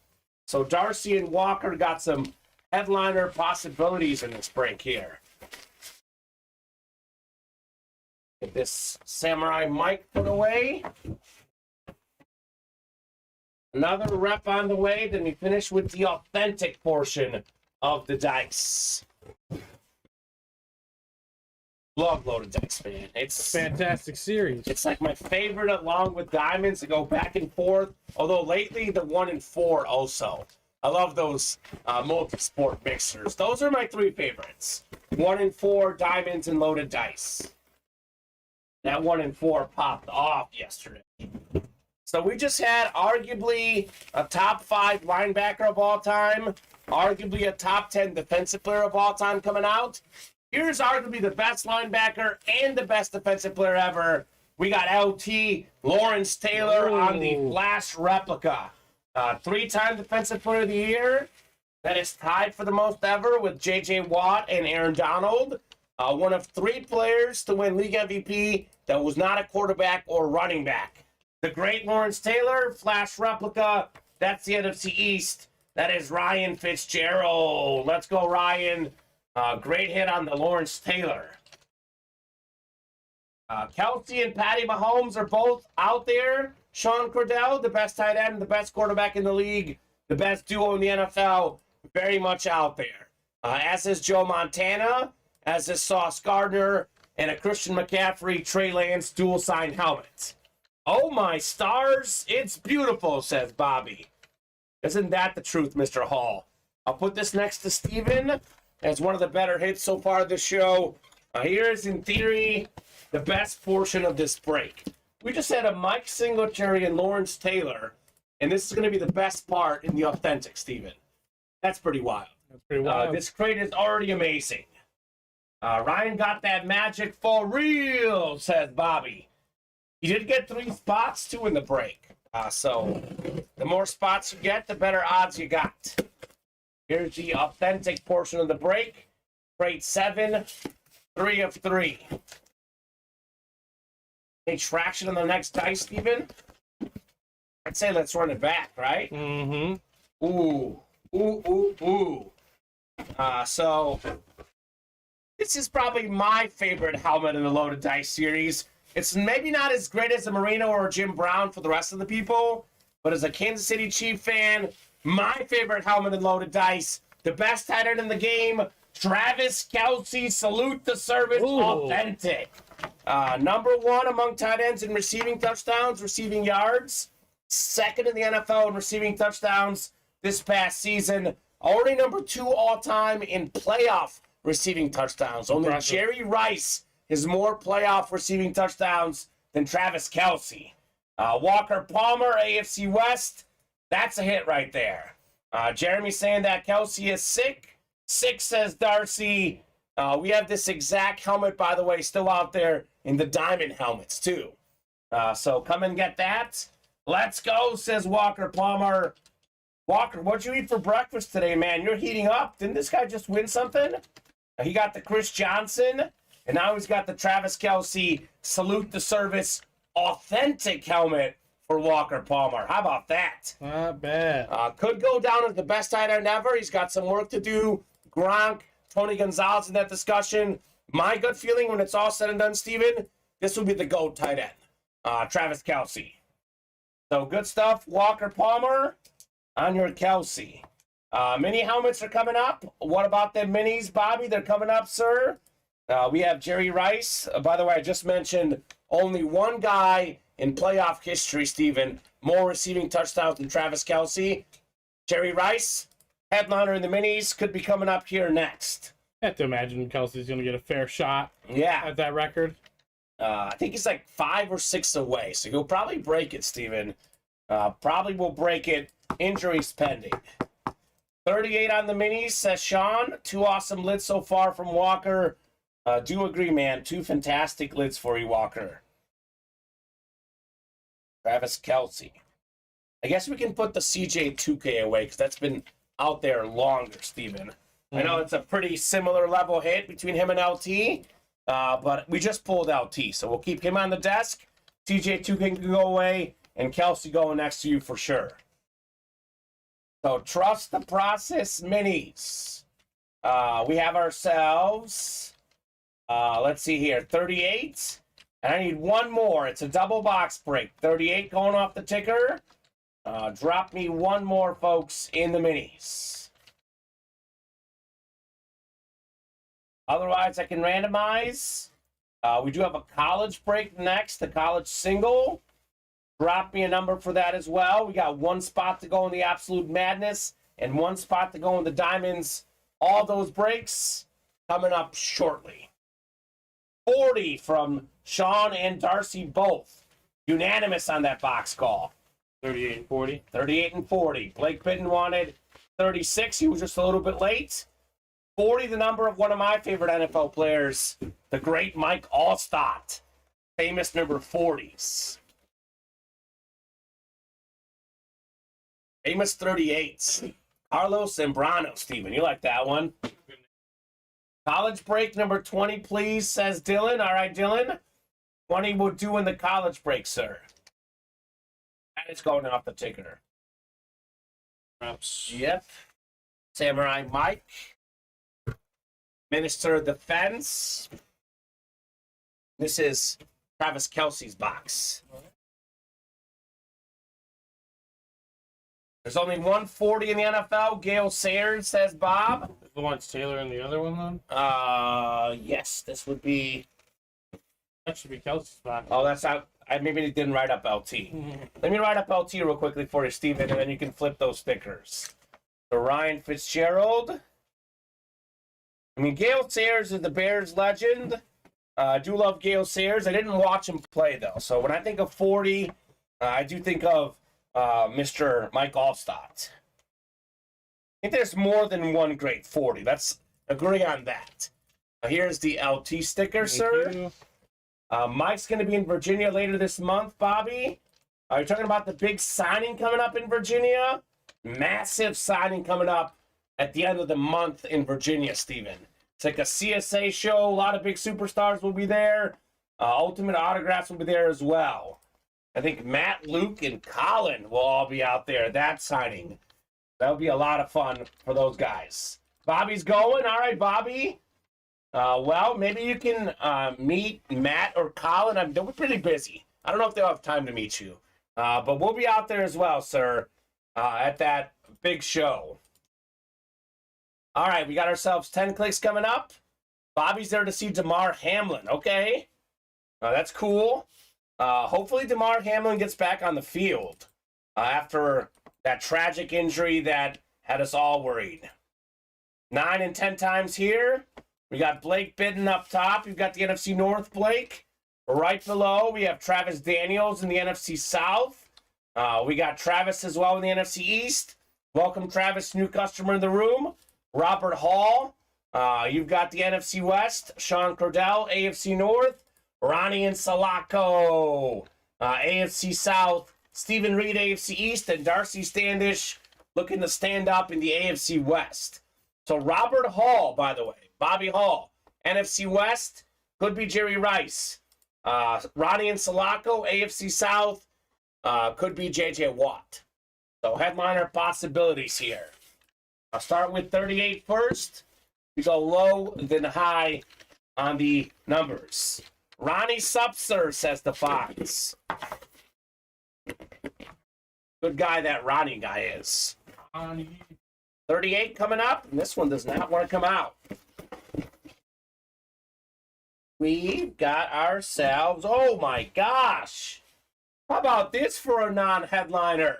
[SPEAKER 2] So Darcy and Walker got some headliner possibilities in this break here. Get this Samurai Mike put away. Another rep on the way. Then we finish with the authentic portion of the dice. Love loaded dice, man. It's
[SPEAKER 3] fantastic series.
[SPEAKER 2] It's like my favorite, along with diamonds, to go back and forth. Although lately the 1 and 4 also. I love those multi-sport mixers. Those are my 3 favorites. 1 and 4, diamonds, and loaded dice. That 1 and 4 popped off yesterday. So we just had arguably a top 5 linebacker of all time, arguably a top 10 defensive player of all time coming out. Here's arguably the best linebacker and the best defensive player ever. We got LT Lawrence Taylor on the Flash replica. 3-time Defensive Player of the Year. That is tied for the most ever with J.J. Watt and Aaron Donald. One of 3 players to win league MVP that was not a quarterback or running back. The great Lawrence Taylor, Flash replica. That's the NFC East. That is Ryan Fitzgerald. Let's go, Ryan. Great hit on the Lawrence Taylor. Kelce and Patty Mahomes are both out there. Sean Cordell, the best tight end, the best quarterback in the league, the best duo in the NFL. very much out there. As is Joe Montana, as is Sauce Gardner, and a Christian McCaffrey, Trey Lance dual-signed helmet. Oh, my stars, it's beautiful, says Bobby. Isn't that the truth, Mr. Hall? I'll put this next to Steven as one of the better hits so far this show. Here's, in theory, the best portion of this break. We just had a Mike Singletary and Lawrence Taylor, and this is going to be the best part in the authentic, Steven. That's pretty wild.
[SPEAKER 3] That's pretty wild.
[SPEAKER 2] This crate is already amazing. Ryan got that magic for real, says Bobby. He did get 3 spots, too, in the break. So the more spots you get, the better odds you got. Here's the authentic portion of the break. Crate 7, 3 of 3. Any traction on the next dice, Steven? I'd say let's run it back, right?
[SPEAKER 3] Mm-hmm.
[SPEAKER 2] Ooh. So this is probably my favorite helmet in the Loaded Dice series. It's maybe not as great as a Marino or a Jim Brown for the rest of the people, but as a Kansas City Chief fan, my favorite helmet in Loaded Dice, the best tight end in the game, Travis Kelce, salute the service,
[SPEAKER 3] Ooh.
[SPEAKER 2] authentic. Number 1 among tight ends in receiving touchdowns, receiving yards, second in the NFL in receiving touchdowns this past season. Already number 2 all-time in playoff receiving touchdowns. Only
[SPEAKER 3] Impressive.
[SPEAKER 2] Jerry Rice has more playoff receiving touchdowns than Travis Kelce. Walker Palmer, AFC West, that's a hit right there. Jeremy saying that Kelce is sick. Sick, says Darcy. We have this exact helmet, by the way, still out there in the diamond helmets, too. So come and get that. Let's go, says Walker Palmer. Walker, what'd you eat for breakfast today, man? You're heating up. Didn't this guy just win something? He got the Chris Johnson, and now he's got the Travis Kelce salute the service authentic helmet for Walker Palmer. How about that?
[SPEAKER 3] Not bad.
[SPEAKER 2] Could go down as the best tight end ever. He's got some work to do. Gronk, Tony Gonzalez in that discussion. My gut feeling when it's all said and done, Steven, this will be the GOAT tight end, Travis Kelce. So good stuff, Walker Palmer, on your Kelce. Mini helmets are coming up. What about the minis, Bobby? They're coming up, sir. We have Jerry Rice. By the way, I just mentioned only one guy in playoff history, Steven, more receiving touchdowns than Travis Kelce. Jerry Rice, headliner in the minis, could be coming up here next.
[SPEAKER 3] I have to imagine Kelsey's going to get a fair shot at that record.
[SPEAKER 2] I think he's like 5 or 6 away, so he'll probably break it, Steven. Probably will break it. Injuries pending. 38 on the minis, says Sean. 2 awesome lids so far from Walker. Do agree, man. 2 fantastic lids for you, Walker. Travis Kelce. I guess we can put the CJ 2K away because that's been out there longer, Steven. I know it's a pretty similar level hit between him and LT, but we just pulled LT, so we'll keep him on the desk. CJ 2K can go away, and Kelce going next to you for sure. So trust the process minis. We have ourselves, let's see here, 38. And I need one more. It's a double box break. 38 going off the ticker. Drop me one more, folks, in the minis. Otherwise, I can randomize. We do have a college break next, the college single. Drop me a number for that as well. We got 1 spot to go in the Absolute Madness and 1 spot to go in the Diamonds. All those breaks coming up shortly. 40 from Sean and Darcy both. Unanimous on that box call.
[SPEAKER 3] 38 and 40.
[SPEAKER 2] 38 and 40. Blake Bitten wanted 36. He was just a little bit late. 40, the number of one of my favorite NFL players, the great Mike Allstott. Famous number 40s. Famous 38s. Carlos Zambrano, Steven. You like that one? College break number 20, please, says Dylan. All right, Dylan. 20 will do in the college break, sir. That is going off the ticker.
[SPEAKER 3] Perhaps.
[SPEAKER 2] Yep. Samurai Mike. Minister of Defense. This is Travis Kelce's box. There's only 140 in the NFL. Gale Sayers, says Bob.
[SPEAKER 3] The one's Taylor and the other one, then?
[SPEAKER 2] Yes, this would be...
[SPEAKER 3] That should be Kelsey's spot.
[SPEAKER 2] Oh, that's out. I maybe didn't write up LT. Let me write up LT real quickly for you, Steven, and then you can flip those stickers. So Ryan Fitzgerald. I mean, Gale Sayers is the Bears legend. I do love Gale Sayers. I didn't watch him play, though. So when I think of 40, I do think of Mr. Mike Allstott. I think there's more than one great 40. Let's agree on that. Here's the LT sticker, sir. Mike's going to be in Virginia later this month, Bobby. Are you talking about the big signing coming up in Virginia? Massive signing coming up at the end of the month in Virginia, Steven. It's like a CSA show. A lot of big superstars will be there. Ultimate Autographs will be there as well. I think Matt, Luke, and Colin will all be out there. That signing. That'll be a lot of fun for those guys. Bobby's going. All right, Bobby. Well, maybe you can meet Matt or Colin. They'll be pretty busy. I don't know if they'll have time to meet you. But we'll be out there as well, sir, at that big show. All right, we got ourselves 10 clicks coming up. Bobby's there to see Damar Hamlin. Okay. That's cool. Hopefully Damar Hamlin gets back on the field after that tragic injury that had us all worried. 9 and 10 times here. We got Blake Bidden up top. You've got the NFC North, Blake. Right below, we have Travis Daniels in the NFC South. We got Travis as well in the NFC East. Welcome, Travis, new customer in the room. Robert Hall. You've got the NFC West. Sean Cordell, AFC North. Ronnie and Salako, AFC South. Stephen Reed, AFC East. And Darcy Standish looking to stand up in the AFC West. So Robert Hall, by the way. Bobby Hall, NFC West, could be Jerry Rice. Ronnie and Salako, AFC South, could be J.J. Watt. So headliner possibilities here. I'll start with 38 first. We go low, then high on the numbers. Ronnie Supser, says the Fox. Good guy that Ronnie guy is. 38 coming up, and this one does not want to come out. We've got ourselves, oh my gosh. How about this for a non-headliner?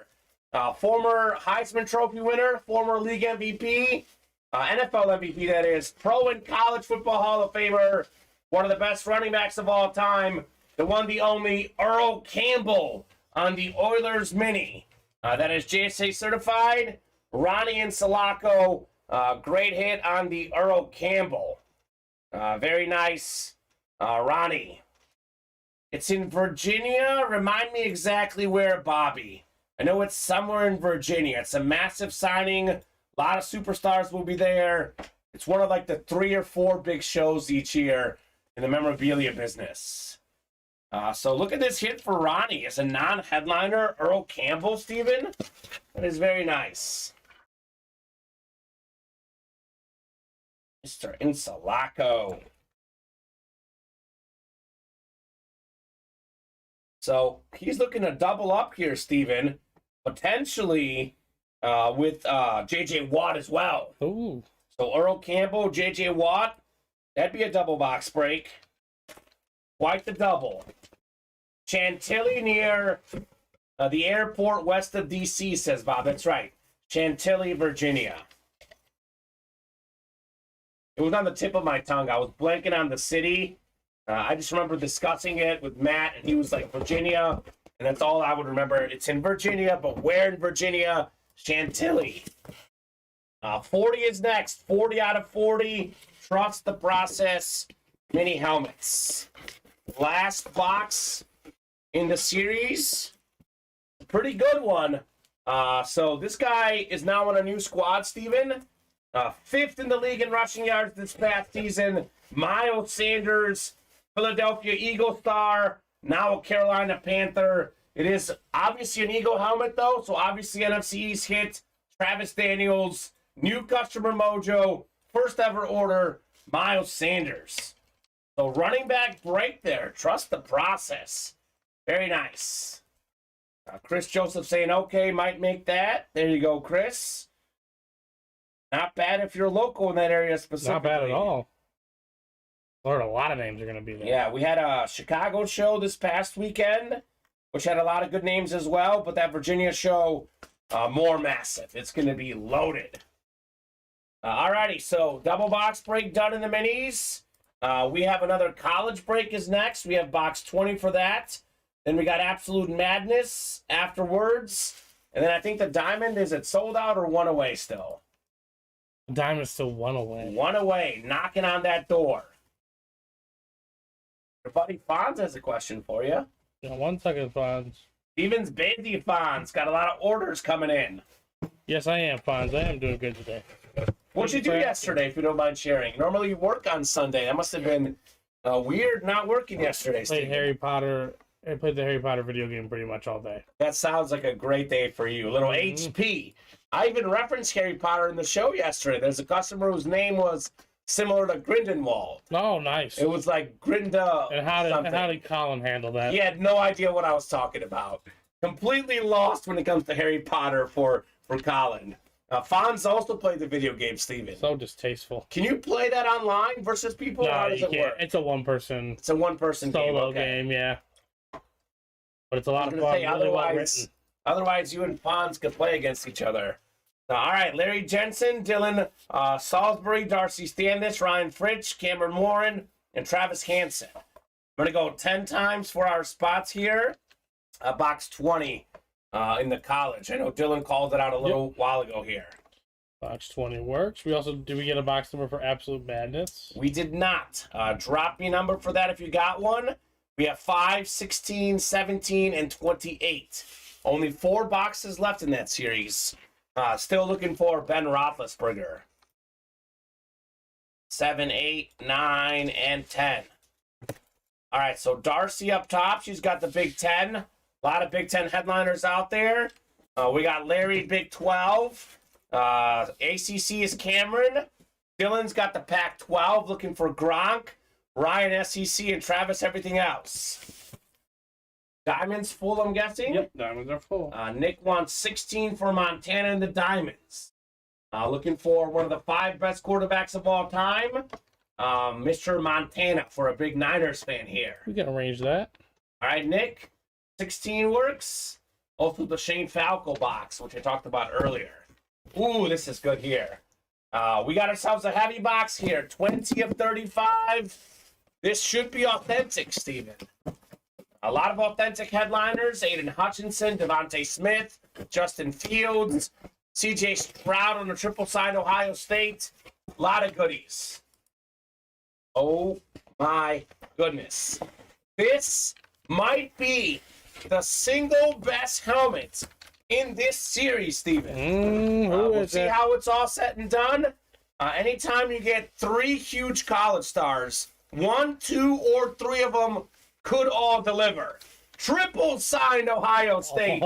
[SPEAKER 2] Former Heisman Trophy winner, former league MVP, NFL MVP that is, pro and college football Hall of Famer, one of the best running backs of all time, the one, the only, Earl Campbell on the Oilers Mini. That is JSA certified. Ronnie and Salako, great hit on the Earl Campbell. Very nice. Ronnie. It's in Virginia. Remind me exactly where, Bobby. I know it's somewhere in Virginia. It's a massive signing. A lot of superstars will be there. It's one of like the 3 or 4 big shows each year in the memorabilia business. So look at this hit for Ronnie. As a non-headliner, Earl Campbell, Steven. That is very nice. Mr. Insalaco. So he's looking to double up here, Steven. Potentially with J.J. Watt as well.
[SPEAKER 3] Ooh.
[SPEAKER 2] So Earl Campbell, J.J. Watt. That'd be a double box break. Quite the double. Chantilly near the airport west of D.C., says Bob. That's right. Chantilly, Virginia. It was on the tip of my tongue. I was blanking on the city. I just remember discussing it with Matt, and he was like, Virginia, and that's all I would remember. It's in Virginia, but where in Virginia? Chantilly. 40 is next. 40 out of 40. Trust the process. Mini helmets. Last box in the series. Pretty good one. So this guy is now on a new squad, Steven. 5th in the league in rushing yards this past season. Miles Sanders, Philadelphia Eagle star, now a Carolina Panther. It is obviously an Eagle helmet, though, so obviously NFC East hit. Travis Daniels, new customer mojo, first ever order, Miles Sanders. So running back break there. Trust the process. Very nice. Chris Joseph saying, okay, might make that. There you go, Chris. Not bad if you're local in that area specifically.
[SPEAKER 3] Not bad at all. Lord, a lot of names are going to be there.
[SPEAKER 2] Yeah, we had a Chicago show this past weekend, which had a lot of good names as well, but that Virginia show, more massive. It's going to be loaded. Alrighty, so double box break done in the minis. We have another college break is next. We have box 20 for that. Then we got Absolute Madness afterwards. And then I think the Diamond, is it sold out or one away still?
[SPEAKER 3] The Diamond's still one away.
[SPEAKER 2] One away, knocking on that door. Your buddy Fonz has a question for you.
[SPEAKER 3] Yeah, 1 second, Fonz.
[SPEAKER 2] Steven's busy, Fonz. Got a lot of orders coming in.
[SPEAKER 3] Yes, I am, Fonz. I am doing good today.
[SPEAKER 2] What'd you do yesterday, if you don't mind sharing? Normally you work on Sunday. That must have been weird not working yesterday, Steven.
[SPEAKER 3] I played the Harry Potter video game pretty much all day.
[SPEAKER 2] That sounds like a great day for you. A little HP. I even referenced Harry Potter in the show yesterday. There's a customer whose name was similar to Grindelwald.
[SPEAKER 3] Oh, nice.
[SPEAKER 2] It was like Grinda.
[SPEAKER 3] And how did Colin handle that?
[SPEAKER 2] He had no idea what I was talking about. Completely lost when it comes to Harry Potter for Colin. Fonz also played the video game, Steven.
[SPEAKER 3] So distasteful.
[SPEAKER 2] Can you play that online versus people?
[SPEAKER 3] No,
[SPEAKER 2] how does
[SPEAKER 3] you
[SPEAKER 2] it
[SPEAKER 3] can't.
[SPEAKER 2] work?
[SPEAKER 3] It's a one-person.
[SPEAKER 2] It's a one-person
[SPEAKER 3] solo
[SPEAKER 2] game.
[SPEAKER 3] game, yeah. But it's a lot of fun. Really well written.
[SPEAKER 2] Otherwise, you and Fonz could play against each other. All right, Larry Jensen, Dylan Salisbury, Darcy Standish, Ryan Fritsch, Cameron Warren, and Travis Hansen. I'm going to go 10 times for our spots here. Box 20 in the college. I know Dylan called it out a little while ago here.
[SPEAKER 3] Box 20 works. Did we get a box number for Absolute Madness?
[SPEAKER 2] We did not. Drop me a number for that if you got one. We have 5, 16, 17, and 28. Only 4 boxes left in that series. Still looking for Ben Roethlisberger. 7, 8, 9, and 10. All right, so Darcy up top. She's got the Big 10. A lot of Big 10 headliners out there. We got Larry, Big 12. ACC is Cameron. Dylan's got the Pac-12, looking for Gronk. Ryan, SEC, and Travis, everything else. Diamonds full, I'm guessing?
[SPEAKER 3] Yep, Diamonds are full.
[SPEAKER 2] Nick wants 16 for Montana and the Diamonds. Looking for one of the 5 best quarterbacks of all time, Mr. Montana, for a big Niners fan here.
[SPEAKER 3] We can arrange that.
[SPEAKER 2] All right, Nick, 16 works. Also the Shane Falco box, which I talked about earlier. Ooh, this is good here. We got ourselves a heavy box here, 20 of 35. This should be authentic, Steven. A lot of authentic headliners: Aiden Hutchinson, Devontae Smith, Justin Fields, C.J. Stroud on the triple side, Ohio State. A lot of goodies. Oh my goodness. This might be the single best helmet in this series, Steven. We'll see how it's all said and done. Anytime you get 3 huge college stars, 1, 2, or 3 of them could all deliver. Triple signed Ohio State.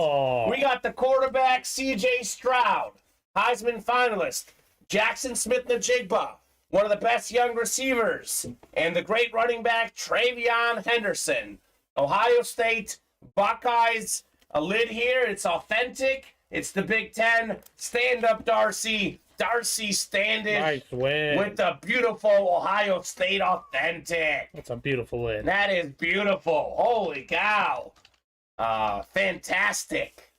[SPEAKER 2] We got the quarterback, C.J. Stroud, Heisman finalist, Jackson Smith-Njigba, one of the best young receivers, and the great running back, Travion Henderson. Ohio State, Buckeyes, a lid here. It's authentic. It's the Big 10. Stand up, Darcy. Darcy Standish.
[SPEAKER 3] Nice win.
[SPEAKER 2] With the beautiful Ohio State authentic.
[SPEAKER 3] That's a beautiful win.
[SPEAKER 2] That is beautiful. Holy cow. Fantastic.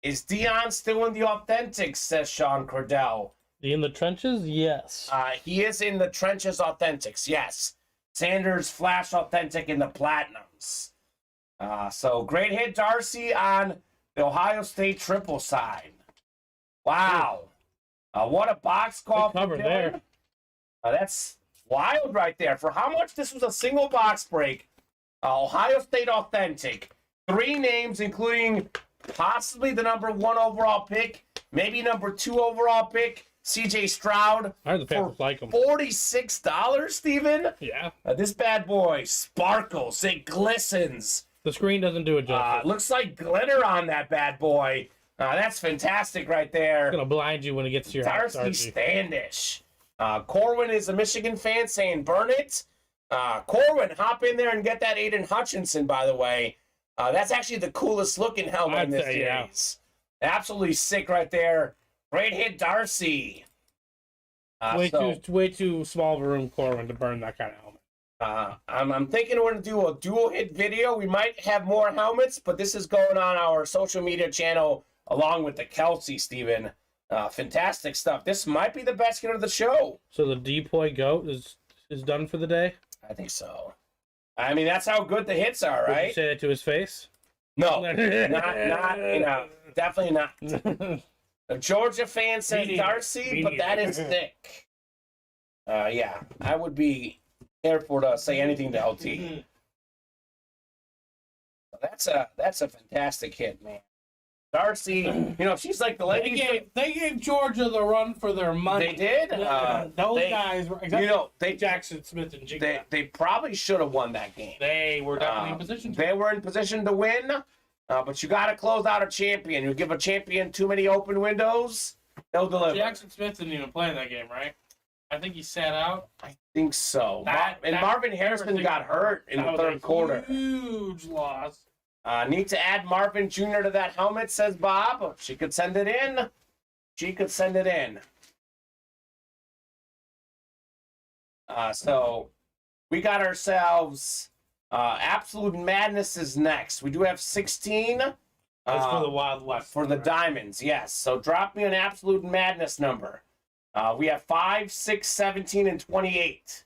[SPEAKER 2] Is Dion still in the authentics, says Sean Cordell.
[SPEAKER 3] In the trenches? Yes.
[SPEAKER 2] He is in the trenches authentics, yes. Sanders Flash authentic in the platinums. So great hit, Darcy, on the Ohio State triple side. Wow. What a box call
[SPEAKER 3] cover there.
[SPEAKER 2] That's wild right there. For how much this was a single box break, Ohio State authentic. 3 names, including possibly the number 1 overall pick, maybe number 2 overall pick, C.J. Stroud.
[SPEAKER 3] I heard the Panthers like him.
[SPEAKER 2] $46, Steven?
[SPEAKER 3] Yeah.
[SPEAKER 2] This bad boy sparkles. It glistens.
[SPEAKER 3] The screen doesn't do it justice.
[SPEAKER 2] Looks like glitter on that bad boy. That's fantastic right there.
[SPEAKER 3] It's going to blind you when it gets to your house.
[SPEAKER 2] Darcy Standish. Corwin is a Michigan fan saying burn it. Corwin, hop in there and get that Aiden Hutchinson, by the way. That's actually the coolest looking helmet in this series. Yeah. Absolutely sick right there. Great hit, Darcy.
[SPEAKER 3] Way too small of a room, Corwin, to burn that kind of helmet.
[SPEAKER 2] I'm thinking we're going to do a dual hit video. We might have more helmets, but this is going on our social media channel along with the Kelsey, Steven. Fantastic stuff. This might be the best hit of the show.
[SPEAKER 3] So the Depoy Goat is done for the day?
[SPEAKER 2] I think so. I mean, that's how good the hits are, right?
[SPEAKER 3] Did you say that to his face?
[SPEAKER 2] No, definitely not. A Georgia fan says Darcy, but that is thick. Yeah, I would be careful to say anything to LT. That's a fantastic hit, man. Darcy, she's like the lady.
[SPEAKER 3] They gave Georgia the run for their money.
[SPEAKER 2] They did.
[SPEAKER 3] Those guys were Jackson Smith and Jigga.
[SPEAKER 2] They probably should have won that game.
[SPEAKER 3] They were definitely in position.
[SPEAKER 2] They were in position to win, but you got to close out a champion. You give a champion too many open windows, they'll deliver.
[SPEAKER 3] Jackson Smith didn't even play in that game, right? I think he sat out.
[SPEAKER 2] I think so. Marvin Harrison got hurt in the third quarter.
[SPEAKER 3] Huge loss.
[SPEAKER 2] Need to add Marvin Jr. to that helmet, says Bob. She could send it in. So we got ourselves Absolute Madness is next. We do have 16.
[SPEAKER 3] That's for the Wild West.
[SPEAKER 2] For the Diamonds, yes. So drop me an Absolute Madness number. We have 5, 6, 17, and 28.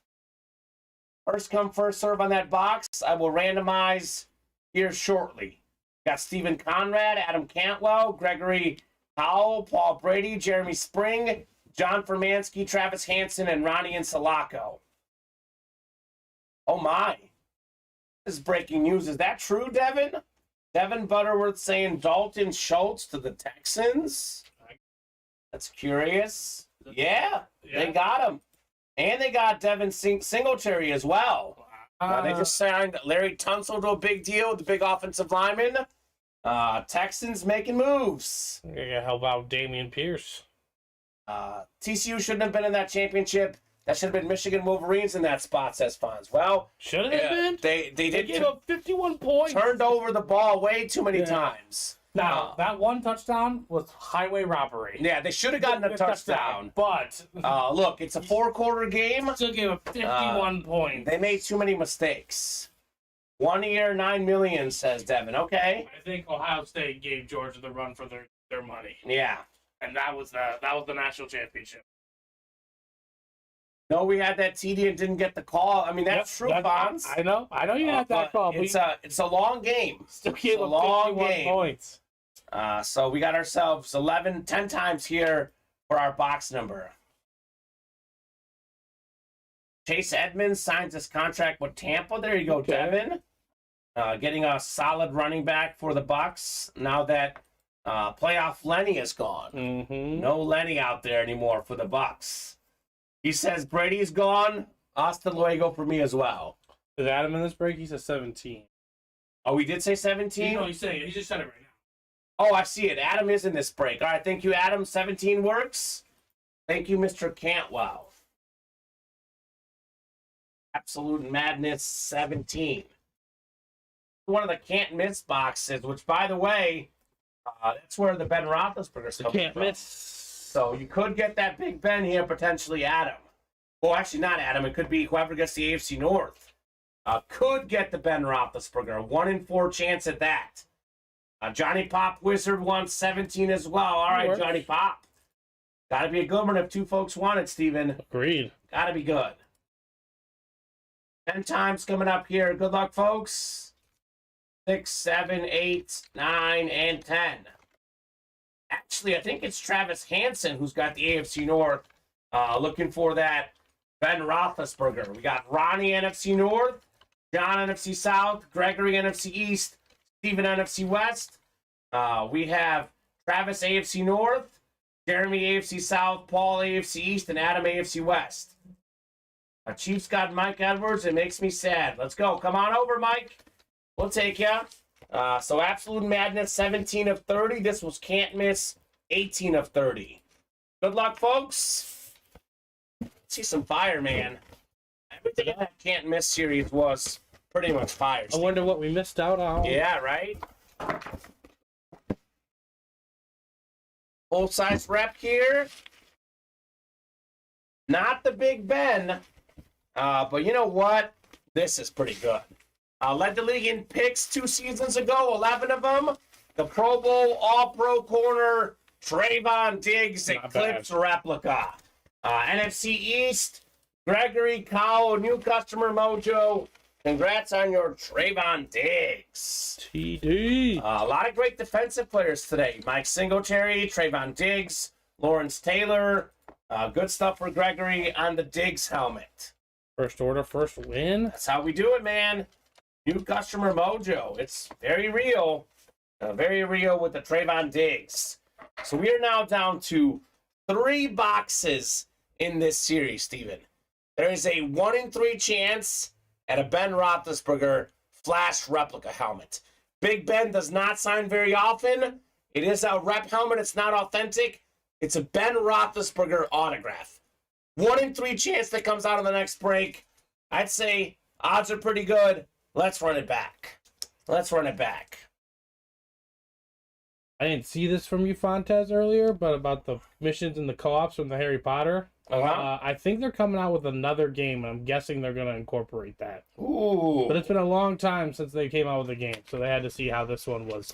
[SPEAKER 2] First come, first serve on that box. I will randomize here shortly. Got Stephen Conrad, Adam Cantwell, Gregory Powell, Paul Brady, Jeremy Spring, John Fermansky, Travis Hansen, and Ronnie Insalaco. Oh my. This is breaking news. Is that true, Devin? Devin Butterworth saying Dalton Schultz to the Texans? That's curious. Yeah, they got him. And they got Devin Singletary as well. They just signed Larry Tunsil to a big deal, the big offensive lineman. Texans making moves.
[SPEAKER 3] They're going to help out Damian Pierce.
[SPEAKER 2] TCU shouldn't have been in that championship. That should have been Michigan Wolverines in that spot, says Fonz. Well,
[SPEAKER 3] should have been.
[SPEAKER 2] They did
[SPEAKER 3] give up 51 points.
[SPEAKER 2] Turned over the ball way too many times.
[SPEAKER 3] Now, that one touchdown was highway robbery.
[SPEAKER 2] Yeah, they should have gotten a touchdown.
[SPEAKER 3] But
[SPEAKER 2] look, it's a 4-quarter game.
[SPEAKER 3] Still gave up 51 points.
[SPEAKER 2] They made too many mistakes. 1 year, $9 million, says Devin. Okay.
[SPEAKER 3] I think Ohio State gave Georgia the run for their money.
[SPEAKER 2] Yeah.
[SPEAKER 3] And that was the national championship.
[SPEAKER 2] No, we had that TD and didn't get the call. I mean, that's true, Fonz.
[SPEAKER 3] I know you had that call.
[SPEAKER 2] But it's a long game.
[SPEAKER 3] Still gave up 51 points.
[SPEAKER 2] So we got ourselves 10 times here for our box number. Chase Edmonds signs his contract with Tampa. There you go, Devin. Getting a solid running back for the Bucs now that playoff Lenny is gone.
[SPEAKER 3] Mm-hmm.
[SPEAKER 2] No Lenny out there anymore for the Bucs. He says Brady's gone. Hasta luego for me as well.
[SPEAKER 3] Is Adam in this break? He says 17.
[SPEAKER 2] Oh, we did say 17?
[SPEAKER 3] No, he just said it right now.
[SPEAKER 2] Oh, I see it. Adam is in this break. All right, thank you, Adam. 17 works. Thank you, Mr. Cantwell. Absolute Madness 17. One of the can't miss boxes, which, by the way, that's where the Ben Roethlisberger's coming
[SPEAKER 3] can't
[SPEAKER 2] from.
[SPEAKER 3] miss.
[SPEAKER 2] So you could get that Big Ben here, potentially Adam. Well, actually not Adam. It could be whoever gets the AFC North. Could get the Ben Roethlisberger. 1 in 4 chance at that. Johnny Pop Wizard wants 17 as well. All right, Johnny Pop. Got to be a good one if 2 folks want it, Steven.
[SPEAKER 3] Agreed.
[SPEAKER 2] Got to be good. 10 times coming up here. Good luck, folks. 6, 7, 8, 9, and 10. Actually, I think it's Travis Hansen who's got the AFC North looking for that Ben Roethlisberger. We got Ronnie NFC North, John NFC South, Gregory NFC East, Steven NFC West. We have Travis AFC North, Jeremy AFC South, Paul AFC East, and Adam AFC West. Chiefs got Mike Edwards. It makes me sad. Let's go. Come on over, Mike. We'll take you. So Absolute Madness, 17 of 30. This was Can't Miss, 18 of 30. Good luck, folks. Let's see some fire, man. Everything in that Can't Miss series was pretty much fire.
[SPEAKER 3] I wonder what we missed out on.
[SPEAKER 2] Yeah, right? Full-size rep here. Not the Big Ben, but you know what? This is pretty good. Led the league in picks 2 seasons ago, 11 of them. The Pro Bowl All-Pro corner, Trayvon Diggs Eclipse replica. NFC East, Gregory Cowell, new customer mojo. Congrats on your Trayvon Diggs.
[SPEAKER 3] TD.
[SPEAKER 2] A lot of great defensive players today. Mike Singletary, Trayvon Diggs, Lawrence Taylor. Good stuff for Gregory on the Diggs helmet.
[SPEAKER 3] First order, first win.
[SPEAKER 2] That's how we do it, man. New customer mojo. It's very real. Very real with the Trayvon Diggs. So we are now down to 3 boxes in this series, Steven. There is a 1 in 3 chance at a Ben Roethlisberger flash replica helmet. Big Ben does not sign very often. It is a rep helmet. It's not authentic. It's a Ben Roethlisberger autograph. 1 in 3 chance that comes out in the next break. I'd say odds are pretty good. Let's run it back. Let's run it back.
[SPEAKER 3] I didn't see this from you, Fontez, earlier, but about the missions and the co-ops from the Harry Potter. I think they're coming out with another game, and I'm guessing they're going to incorporate that.
[SPEAKER 2] Ooh.
[SPEAKER 3] But it's been a long time since they came out with a game, so they had to see how this one was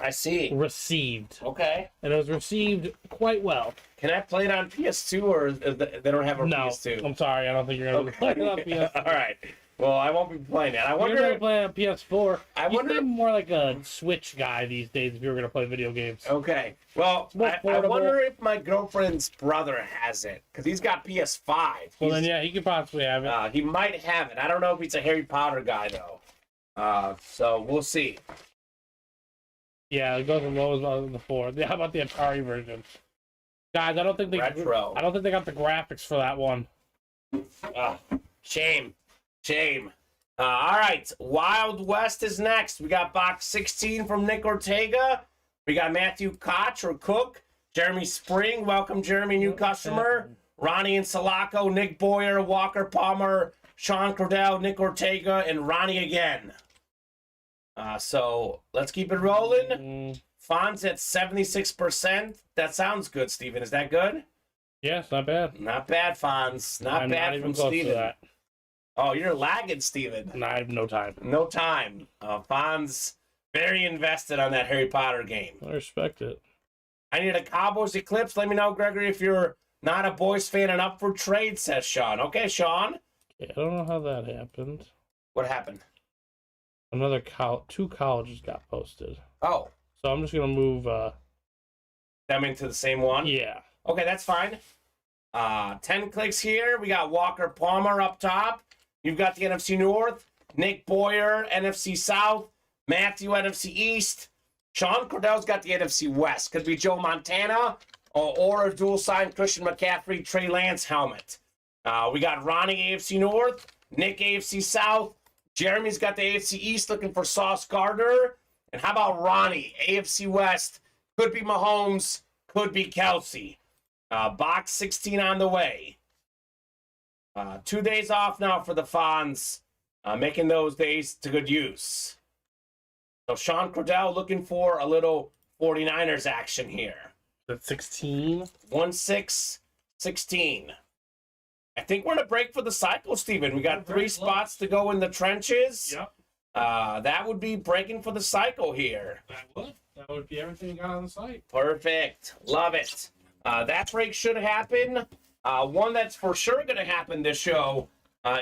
[SPEAKER 3] received.
[SPEAKER 2] Okay.
[SPEAKER 3] And it was received quite well.
[SPEAKER 2] Can I play it on PS2, or they don't have a PS2?
[SPEAKER 3] No, I'm sorry. I don't think you're going to play it on PS2.
[SPEAKER 2] All right. Well, I won't be playing it. I wonder.
[SPEAKER 3] You're going to play it on PS4.
[SPEAKER 2] I wonder.
[SPEAKER 3] You're more like a Switch guy these days if you were going to play video games.
[SPEAKER 2] Okay. Well, I wonder if my girlfriend's brother has it, because he's got PS5.
[SPEAKER 3] Well, then, yeah, he could possibly have it.
[SPEAKER 2] He might have it. I don't know if he's a Harry Potter guy, though. So we'll see.
[SPEAKER 3] Yeah, it goes as low as the 4. Yeah, how about the Atari version? Guys, I don't think they
[SPEAKER 2] Retro.
[SPEAKER 3] I don't think they got the graphics for that one.
[SPEAKER 2] Shame. Shame. All right. Wild West is next. We got box 16 from Nick Ortega. We got Matthew Koch or Cook. Jeremy Spring. Welcome, Jeremy, new customer. Ronnie and Sulaco, Nick Boyer, Walker Palmer, Sean Cordell, Nick Ortega, and Ronnie again. So let's keep it rolling. Fonz at 76%. That sounds good, Steven. Is that good?
[SPEAKER 3] Yes, not bad.
[SPEAKER 2] Not bad, Fonz. Not bad from Steven. Oh, you're lagging, Steven.
[SPEAKER 3] No, I have no time.
[SPEAKER 2] No time. Fonz very invested on that Harry Potter game.
[SPEAKER 3] I respect it.
[SPEAKER 2] I need a Cowboys Eclipse. Let me know, Gregory, if you're not a boys fan and up for trade, says Sean. Okay, Sean.
[SPEAKER 3] Yeah, I don't know how that happened.
[SPEAKER 2] What happened?
[SPEAKER 3] Another 2 colleges got posted.
[SPEAKER 2] Oh.
[SPEAKER 3] So I'm just going to move...
[SPEAKER 2] them into the same one?
[SPEAKER 3] Yeah.
[SPEAKER 2] Okay, that's fine. 10 clicks here. We got Walker Palmer up top. You've got the NFC North. Nick Boyer, NFC South. Matthew, NFC East. Sean Cordell's got the NFC West. Could be Joe Montana or a dual-signed Christian McCaffrey, Trey Lance helmet. We got Ronnie, AFC North. Nick, AFC South. Jeremy's got the AFC East looking for Sauce Gardner. And how about Ronnie, AFC West? Could be Mahomes, could be Kelsey. Box 16 on the way. 2 days off now for the Fonz, making those days to good use. So Sean Cordell looking for a little 49ers action here.
[SPEAKER 3] That's 16?
[SPEAKER 2] 1-6-16. I think we're in a break for the cycle, Steven. We got 3 spots to go in the trenches.
[SPEAKER 3] Yep.
[SPEAKER 2] That would be breaking for the cycle here.
[SPEAKER 3] That would be everything you got on the site.
[SPEAKER 2] Perfect. Love it. That break should happen. One that's for sure going to happen this show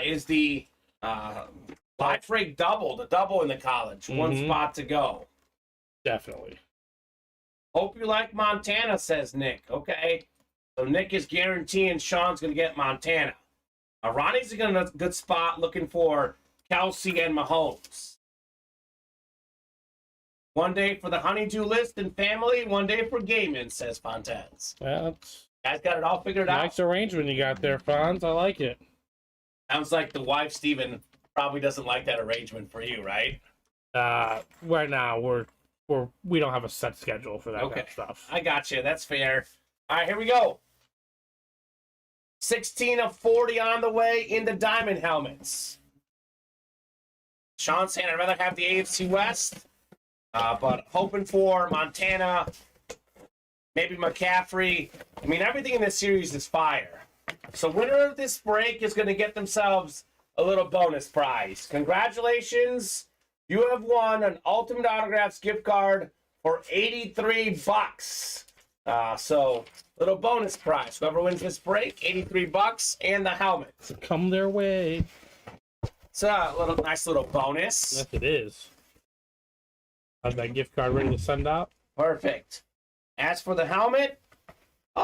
[SPEAKER 2] is the live break double, the double in the college. 1 spot to go. Definitely. Hope you like Montana, says Nick. Okay. So Nick is guaranteeing Sean's going to get Montana. Ronnie's in a good spot looking for Kelsey and Mahomes. 1 day for the honeydew list and family, 1 day for gaming, says Fontez.
[SPEAKER 3] That's
[SPEAKER 2] guys got it all figured out.
[SPEAKER 3] Nice arrangement you got there, Fonz. I like it.
[SPEAKER 2] Sounds like the wife, Steven, probably doesn't like that arrangement for you, right?
[SPEAKER 3] Right now we don't have a set schedule for that kind of stuff.
[SPEAKER 2] I got you. That's fair. All right, here we go. 16 of 40 on the way in the diamond helmets. Sean's saying I'd rather have the AFC West, but hoping for Montana, maybe McCaffrey. I mean, everything in this series is fire. So winner of this break is going to get themselves a little bonus prize. Congratulations. You have won an Ultimate Autographs gift card for $83. So little bonus prize. Whoever wins this break, $83 and the helmet.
[SPEAKER 3] Come their way.
[SPEAKER 2] It's a nice little bonus.
[SPEAKER 3] Yes, it is. Have that gift card ready to send out.
[SPEAKER 2] Perfect. As for the helmet,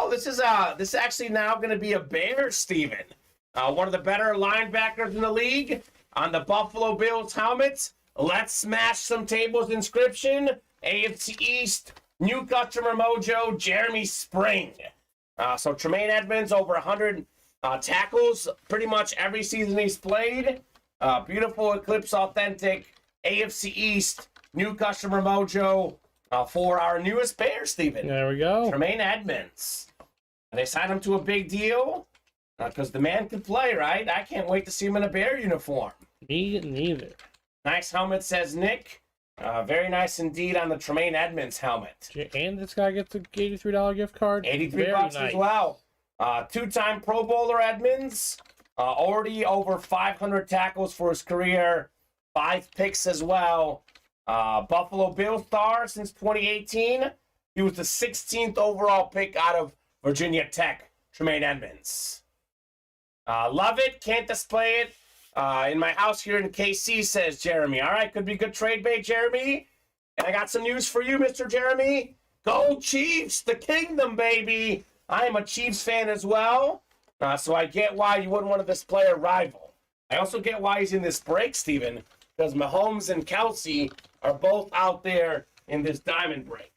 [SPEAKER 2] this is actually now going to be a Bear, Steven. One of the better linebackers in the league on the Buffalo Bills helmet. Let's smash some tables inscription. AFC East, new customer mojo, Jeremy Spring. So Tremaine Edmonds, over 100 tackles pretty much every season he's played. Beautiful Eclipse Authentic AFC East, new customer mojo for our newest Bear, Steven.
[SPEAKER 3] There we go.
[SPEAKER 2] Tremaine Edmonds. They signed him to a big deal because the man can play, right? I can't wait to see him in a Bear uniform.
[SPEAKER 3] Me neither.
[SPEAKER 2] Nice helmet, says Nick. Very nice indeed on the Tremaine Edmonds helmet.
[SPEAKER 3] And this guy gets an $83 gift card.
[SPEAKER 2] $83 as well. Two-time Pro Bowler Edmonds. Already over 500 tackles for his career. 5 picks as well. Buffalo Bills star since 2018. He was the 16th overall pick out of Virginia Tech. Tremaine Edmonds. Love it. Can't display it in my house here in KC, says Jeremy. All right, could be good trade bait, Jeremy. And I got some news for you, Mr. Jeremy. Go Chiefs, the kingdom, baby. I am a Chiefs fan as well. So I get why you wouldn't want to display a rival. I also get why he's in this break, Steven, because Mahomes and Kelsey are both out there in this diamond break.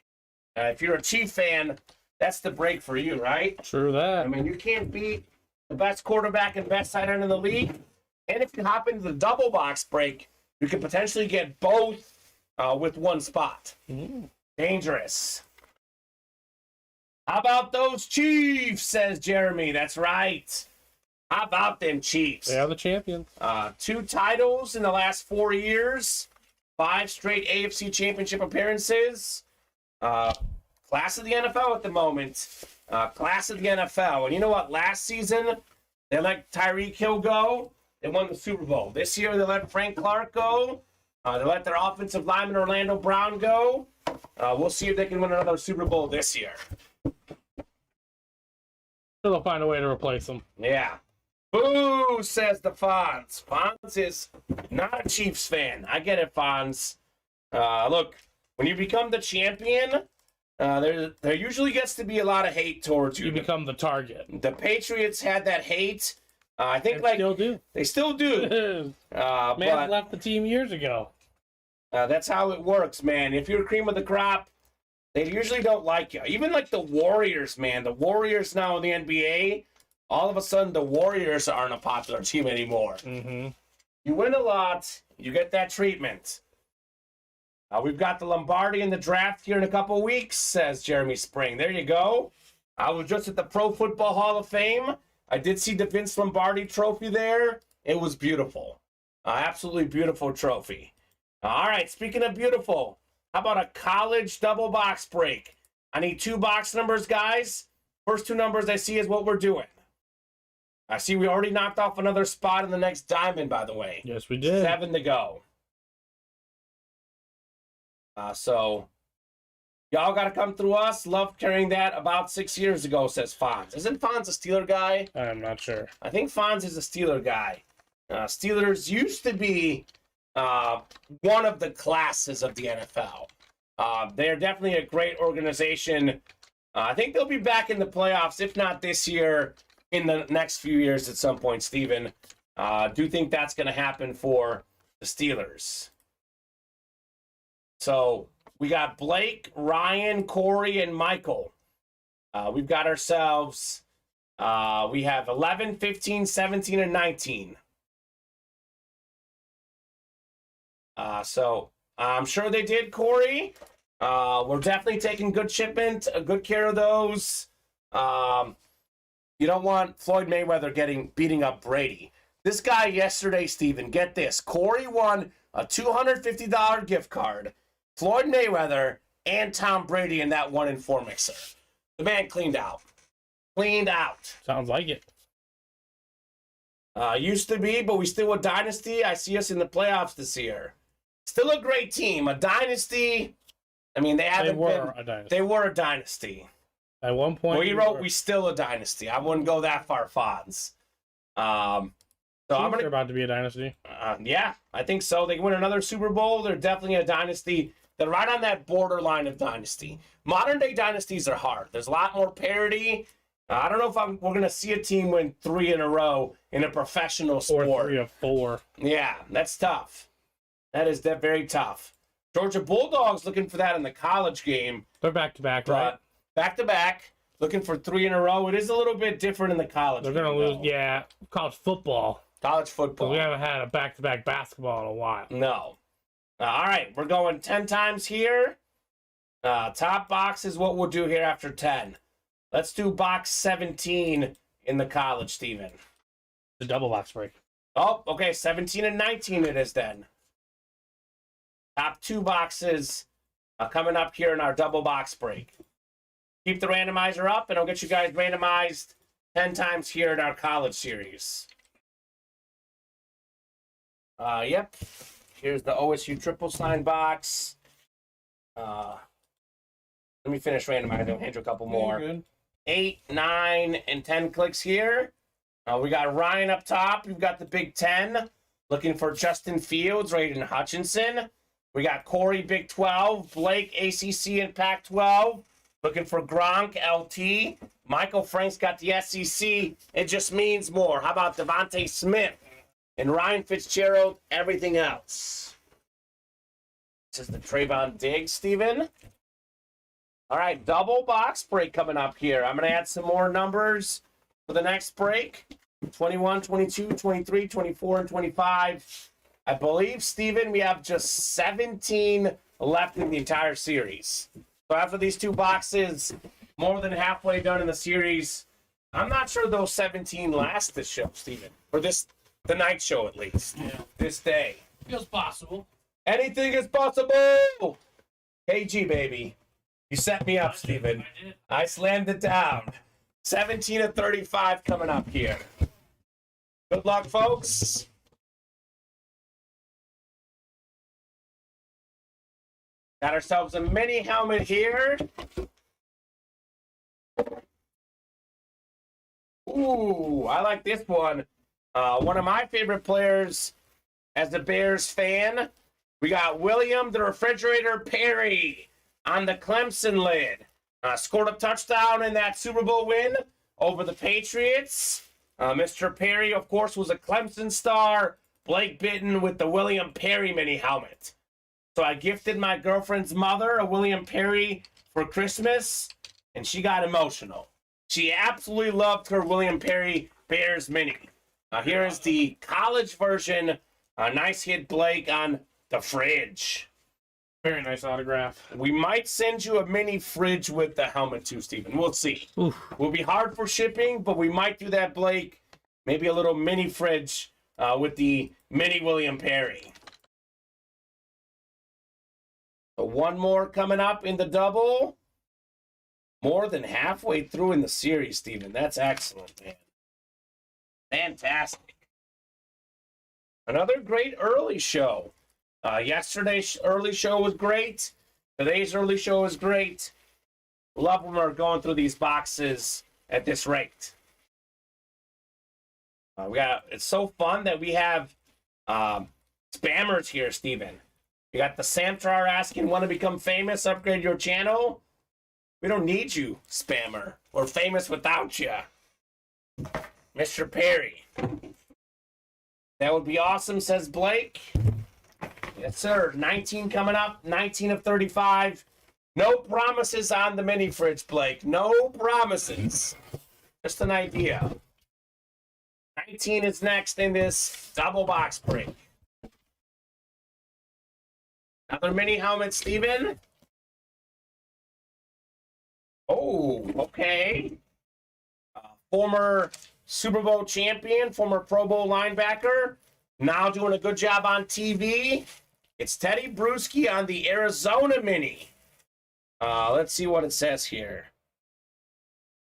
[SPEAKER 2] If you're a Chief fan, that's the break for you, right?
[SPEAKER 3] True that.
[SPEAKER 2] I mean, you can't beat the best quarterback and best tight end in the league. And if you hop into the double box break, you could potentially get both with one spot. Dangerous. How about those Chiefs, says Jeremy. That's right. How about them Chiefs?
[SPEAKER 3] They are the champions.
[SPEAKER 2] 2 titles in the last 4 years. 5 straight AFC Championship appearances. Class of the NFL at the moment. Class of the NFL. And you know what? Last season, they let Tyreek Hill go. They won the Super Bowl. This year, they let Frank Clark go. They let their offensive lineman Orlando Brown go. We'll see if they can win another Super Bowl this year.
[SPEAKER 3] They'll find a way to replace them.
[SPEAKER 2] Yeah. Boo, says the Fonz. Fonz is not a Chiefs fan. I get it, Fonz. Look, when you become the champion, there usually gets to be a lot of hate towards you.
[SPEAKER 3] You become the target.
[SPEAKER 2] The Patriots had that hate. I think
[SPEAKER 3] Still do.
[SPEAKER 2] They still do.
[SPEAKER 3] Man left the team years ago.
[SPEAKER 2] That's how it works, man. If you're cream of the crop, they usually don't like you. Even like the Warriors, man. The Warriors now in the NBA, all of a sudden the Warriors aren't a popular team anymore.
[SPEAKER 3] Mm-hmm.
[SPEAKER 2] You win a lot, you get that treatment. We've got the Lombardi in the draft here in a couple weeks, says Jeremy Spring. There you go. I was just at the Pro Football Hall of Fame. I did see the Vince Lombardi trophy there. It was beautiful. Absolutely beautiful trophy. All right, speaking of beautiful, how about a college double box break? I need 2 box numbers, guys. First 2 numbers I see is what we're doing. I see we already knocked off another spot in the next diamond, by the way.
[SPEAKER 3] Yes, we did.
[SPEAKER 2] 7 to go. So, y'all got to come through us. Love carrying that about 6 years ago, says Fonz. Isn't Fonz a Steeler guy?
[SPEAKER 3] I'm not sure.
[SPEAKER 2] I think Fonz is a Steeler guy. Steelers used to be one of the classes of the NFL. They're definitely a great organization. I think they'll be back in the playoffs, if not this year, in the next few years at some point, Steven. Do think that's going to happen for the Steelers. So we got Blake, Ryan, Corey, and Michael. We've got ourselves, we have 11, 15, 17, and 19. So I'm sure they did, Corey. We're definitely taking good good care of those. You don't want Floyd Mayweather beating up Brady. This guy yesterday, Steven, get this. Corey won a $250 gift card, Floyd Mayweather, and Tom Brady in that 1-in-4 mixer. The man cleaned out. Cleaned out.
[SPEAKER 3] Sounds like it.
[SPEAKER 2] Used to be, but we still a dynasty. I see us in the playoffs this year. Still a great team. A dynasty. I mean,
[SPEAKER 3] They were a dynasty.
[SPEAKER 2] They were a dynasty.
[SPEAKER 3] At one point,
[SPEAKER 2] We still a dynasty. I wouldn't go that far, Fonz. So
[SPEAKER 3] they're about to be a dynasty.
[SPEAKER 2] Yeah, I think so. They win another Super Bowl. They're definitely a dynasty. They're right on that borderline of dynasty. Modern day dynasties are hard. There's a lot more parity. I don't know if we're going to see a team win 3 in a row in a professional sport.
[SPEAKER 3] Or 3 or 4.
[SPEAKER 2] Yeah, that's tough. That is very tough. Georgia Bulldogs looking for that in the college game.
[SPEAKER 3] They're back-to-back, right?
[SPEAKER 2] Back-to-back, looking for 3 in a row. It is a little bit different in the college
[SPEAKER 3] They're
[SPEAKER 2] game.
[SPEAKER 3] going to lose, yeah, college football.
[SPEAKER 2] College football.
[SPEAKER 3] We haven't had a back-to-back basketball in a while.
[SPEAKER 2] No. All right, we're going 10 times here. Top box is what we'll do here after 10. Let's do box 17 in the college, Steven.
[SPEAKER 3] The double box break.
[SPEAKER 2] Oh, okay, 17 and 19 it is then. Top 2 boxes coming up here in our double box break. Keep the randomizer up, and I'll get you guys randomized 10 times here in our college series. Yep. Here's the OSU triple sign box. Let me finish randomizing. I'll hand you a couple more.
[SPEAKER 3] Good.
[SPEAKER 2] 8, 9, and 10 clicks here. We got Ryan up top. We've got the Big Ten. Looking for Justin Fields, Raiden Hutchinson. We got Corey, Big 12. Blake, ACC and Pac-12. Looking for Gronk, LT. Michael Frank's got the SEC. It just means more. How about Devontae Smith? And Ryan Fitzgerald, everything else. This is the Trayvon Diggs, Steven. All right, double box break coming up here. I'm going to add some more numbers for the next break. 21, 22, 23, 24, and 25. I believe, Steven, we have just 17 left in the entire series. So after these 2 boxes, more than halfway done in the series, I'm not sure those 17 last this show, Steven. Or the night show, at least.
[SPEAKER 3] Yeah.
[SPEAKER 2] This day.
[SPEAKER 3] Feels possible.
[SPEAKER 2] Anything is possible! KG, baby. You set me up, Steven. I slammed it down. 17 of 35 coming up here. Good luck, folks. Got ourselves a mini helmet here. Ooh, I like this one. One of my favorite players as a Bears fan. We got William the Refrigerator Perry on the Clemson lid. Scored a touchdown in that Super Bowl win over the Patriots. Mr. Perry, of course, was a Clemson star. Blake Bitten with the William Perry mini helmet. So I gifted my girlfriend's mother a William Perry for Christmas, and she got emotional. She absolutely loved her William Perry Bears mini. Here is the college version. Nice hit, Blake, on the fridge.
[SPEAKER 3] Very nice autograph.
[SPEAKER 2] We might send you a mini fridge with the helmet too, Steven. We'll see.
[SPEAKER 3] Oof.
[SPEAKER 2] Will be hard for shipping, but we might do that, Blake. Maybe a little mini fridge with the mini William Perry. So one more coming up in the double. More than halfway through in the series, Steven. That's excellent, man. Fantastic. Another great early show. Yesterday's early show was great. Today's early show is great. Love when we're going through these boxes at this rate. It's so fun that we have spammers here, Steven. You got the Samtrar asking, want to become famous, upgrade your channel? We don't need you, spammer. We're famous without you. Mr. Perry. That would be awesome, says Blake. Yes, sir. 19 coming up. 19 of 35. No promises on the mini fridge, Blake. No promises. Just an idea. 19 is next in this double box break. Another mini helmet, Steven. Oh, okay. Former Super Bowl champion, former Pro Bowl linebacker, now doing a good job on TV. It's Teddy Bruschi on the Arizona Mini. Let's see what it says here.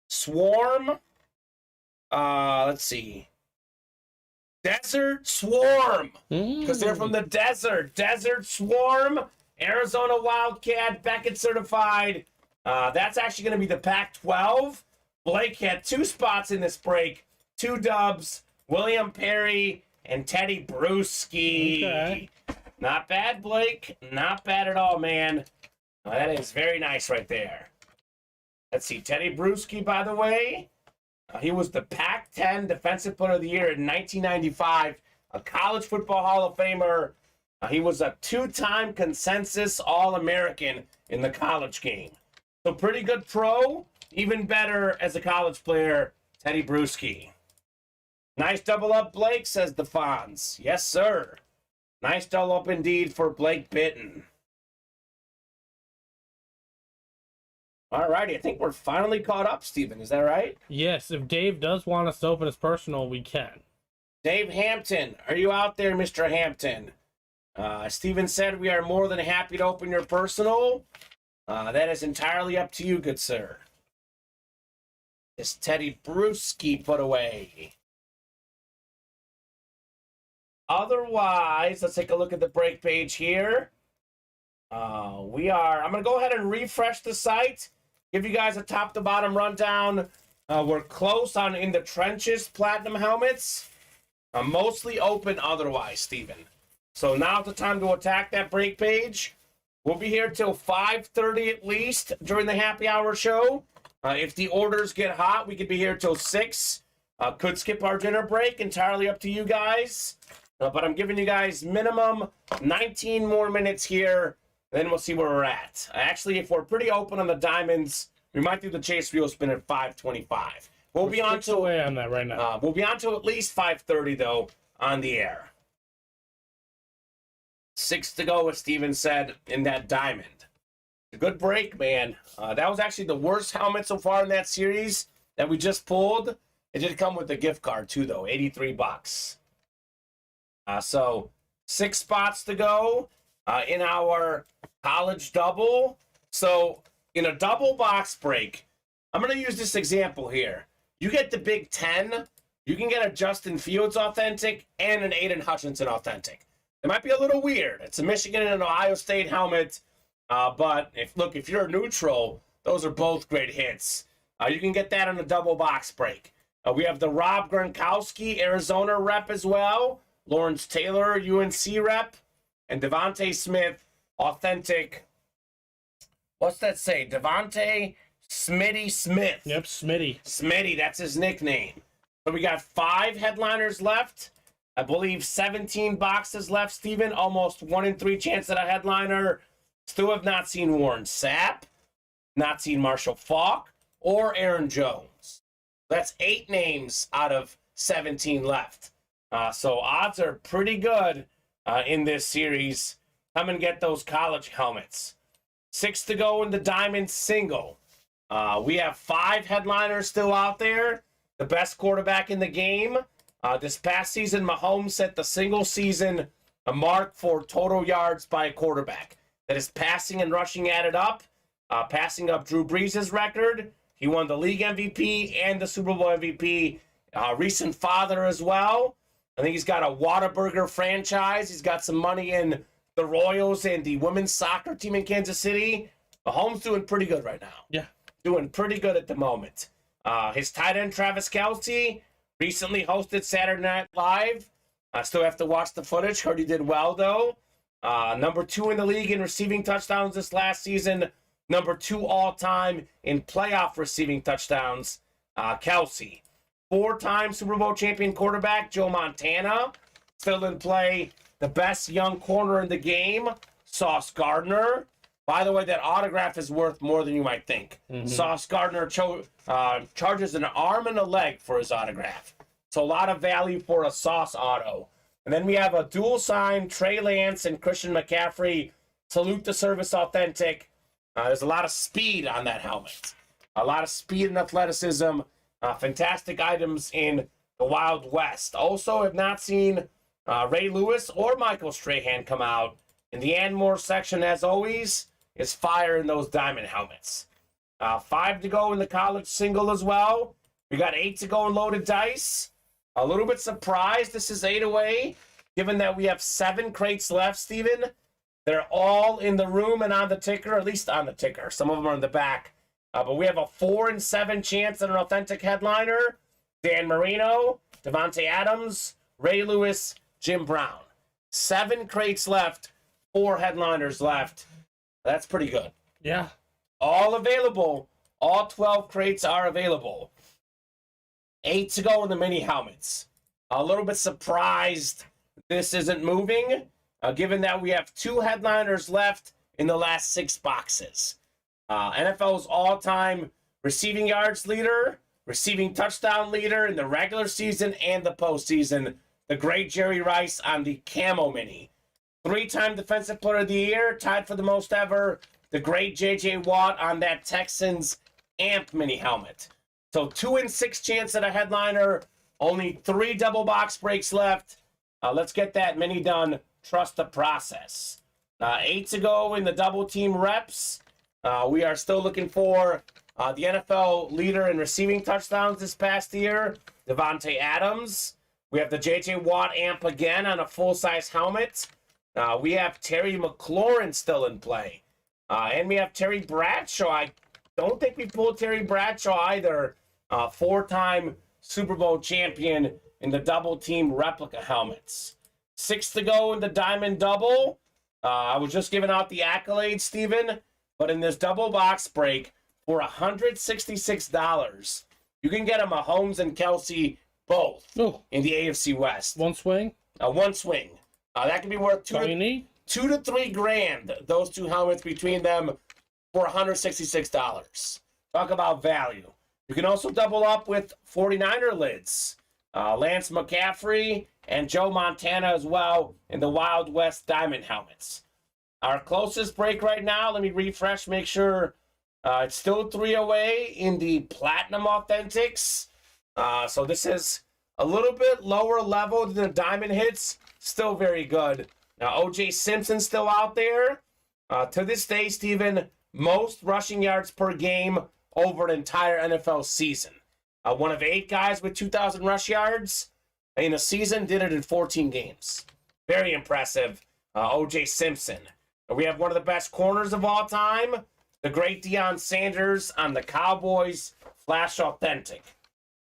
[SPEAKER 2] Swarm. Let's see. Desert Swarm. Because they're from the desert. Desert Swarm. Arizona Wildcat. Beckett certified. That's actually going to be the Pac-12. Blake had 2 spots in this break. 2 dubs. William Perry and Teddy Bruschi. Okay. Not bad, Blake. Not bad at all, man. That is very nice right there. Let's see. Teddy Bruschi, by the way. He was the Pac-10 Defensive Player of the Year in 1995. A College Football Hall of Famer. He was a 2-time consensus All-American in the college game. So pretty good pro. Even better as a college player, Teddy Bruschi. Nice double up, Blake, says the Fonz. Yes, sir. Nice double up indeed for Blake Bitten. All righty, I think we're finally caught up, Steven. Is that right?
[SPEAKER 3] Yes, if Dave does want us to open his personal, we can.
[SPEAKER 2] Dave Hampton, are you out there, Mr. Hampton? Steven said we are more than happy to open your personal. That is entirely up to you, good sir. This Teddy Bruschi put away. Otherwise, let's take a look at the break page here. I'm going to go ahead and refresh the site. Give you guys a top-to-bottom rundown. We're close on In the Trenches Platinum helmets. Mostly open otherwise, Steven. So now's the time to attack that break page. We'll be here till 5:30 at least during the happy hour show. If the orders get hot, we could be here till 6. Could skip our dinner break. Entirely up to you guys. But I'm giving you guys minimum 19 more minutes here. Then we'll see where we're at. Actually, if we're pretty open on the diamonds, we might do the chase wheel spin at 5:25. We'll be on to
[SPEAKER 3] away on that right now.
[SPEAKER 2] We'll be on to at least 5:30 though on the air. 6 to go, as Steven said, in that diamond. A good break, man. That was actually the worst helmet so far in that series that we just pulled. It did come with a gift card too, though, $83. So 6 spots to go in our college double. So in a double box break, I'm going to use this example here. You get the Big Ten, you can get a Justin Fields authentic and an Aiden Hutchinson authentic. It might be a little weird. It's a Michigan and an Ohio State helmet. But if you're a neutral, those are both great hits. You can get that on a double box break. We have the Rob Gronkowski Arizona rep as well. Lawrence Taylor UNC rep. And Devontae Smith authentic. What's that say? Devontae Smitty Smith.
[SPEAKER 3] Yep, Smitty.
[SPEAKER 2] Smitty, that's his nickname. So we got 5 headliners left. I believe 17 boxes left, Steven. Almost 1 in 3 chance at a headliner. Still have not seen Warren Sapp, not seen Marshall Faulk, or Aaron Jones. That's 8 names out of 17 left. So odds are pretty good in this series. Come and get those college helmets. 6 to go in the Diamond Single. We have 5 headliners still out there. The best quarterback in the game. This past season, Mahomes set the single season a mark for total yards by a quarterback. That is passing and rushing added up. Passing up Drew Brees' record. He won the league MVP and the Super Bowl MVP. Recent father as well. I think he's got a Whataburger franchise. He's got some money in the Royals and the women's soccer team in Kansas City. Mahomes doing pretty good right now.
[SPEAKER 3] Yeah.
[SPEAKER 2] Doing pretty good at the moment. His tight end, Travis Kelce, recently hosted Saturday Night Live. I still have to watch the footage. Heard he did well, though. Number 2 in the league in receiving touchdowns this last season. Number 2 all-time in playoff receiving touchdowns, Kelce. 4-time Super Bowl champion quarterback, Joe Montana. Still in play. The best young corner in the game, Sauce Gardner. By the way, that autograph is worth more than you might think. Mm-hmm. Sauce Gardner charges an arm and a leg for his autograph. So a lot of value for a Sauce auto. And then we have a dual sign, Trey Lance and Christian McCaffrey. Salute the service authentic. There's a lot of speed on that helmet. A lot of speed and athleticism. Fantastic items in the Wild West. Also, have not seen Ray Lewis or Michael Strahan come out. In the Anmore section, as always, is fire in those diamond helmets. 5 to go in the college single as well. We got 8 to go in loaded dice. A little bit surprised this is 8 away, given that we have 7 crates left, Steven. They're all in the room and on the ticker, at least on the ticker. Some of them are in the back. But we have a 4 in 7 chance at an authentic headliner. Dan Marino, Devontae Adams, Ray Lewis, Jim Brown. 7 crates left, 4 headliners left. That's pretty good.
[SPEAKER 3] Yeah.
[SPEAKER 2] All available. All 12 crates are available. 8 to go in the mini helmets. A little bit surprised this isn't moving, given that we have 2 headliners left in the last 6 boxes. NFL's all-time receiving yards leader, receiving touchdown leader in the regular season and the postseason, the great Jerry Rice on the Camo Mini. 3-time Defensive Player of the Year, tied for the most ever, the great J.J. Watt on that Texans AMP Mini helmet. So 2 in 6 chance at a headliner, only 3 double box breaks left. Let's get that mini done. Trust the process. 8 to go in the double team reps. We are still looking for the NFL leader in receiving touchdowns this past year, Devontae Adams. We have the J.J. Watt amp again on a full-size helmet. We have Terry McLaurin still in play. And we have Terry Bradshaw. I don't think we pulled Terry Bradshaw either. 4-time Super Bowl champion in the double-team replica helmets. 6 to go in the Diamond Double. I was just giving out the accolades, Steven. But in this double box break, for $166, you can get a Mahomes and Kelsey both in the AFC West.
[SPEAKER 3] One swing?
[SPEAKER 2] One swing. That can be worth $2 to $3 grand, those 2 helmets between them, for $166. Talk about value. You can also double up with 49er lids. Lance McCaffrey and Joe Montana as well in the Wild West Diamond helmets. Our closest break right now, let me refresh, make sure it's still 3 away in the Platinum Authentics. So this is a little bit lower level than the Diamond hits. Still very good. Now, O.J. Simpson's still out there. To this day, Steven, most rushing yards per game over an entire NFL season. One of 8 guys with 2,000 rush yards in a season, did it in 14 games. Very impressive, O.J. Simpson. We have one of the best corners of all time, the great Deion Sanders on the Cowboys Flash Authentic.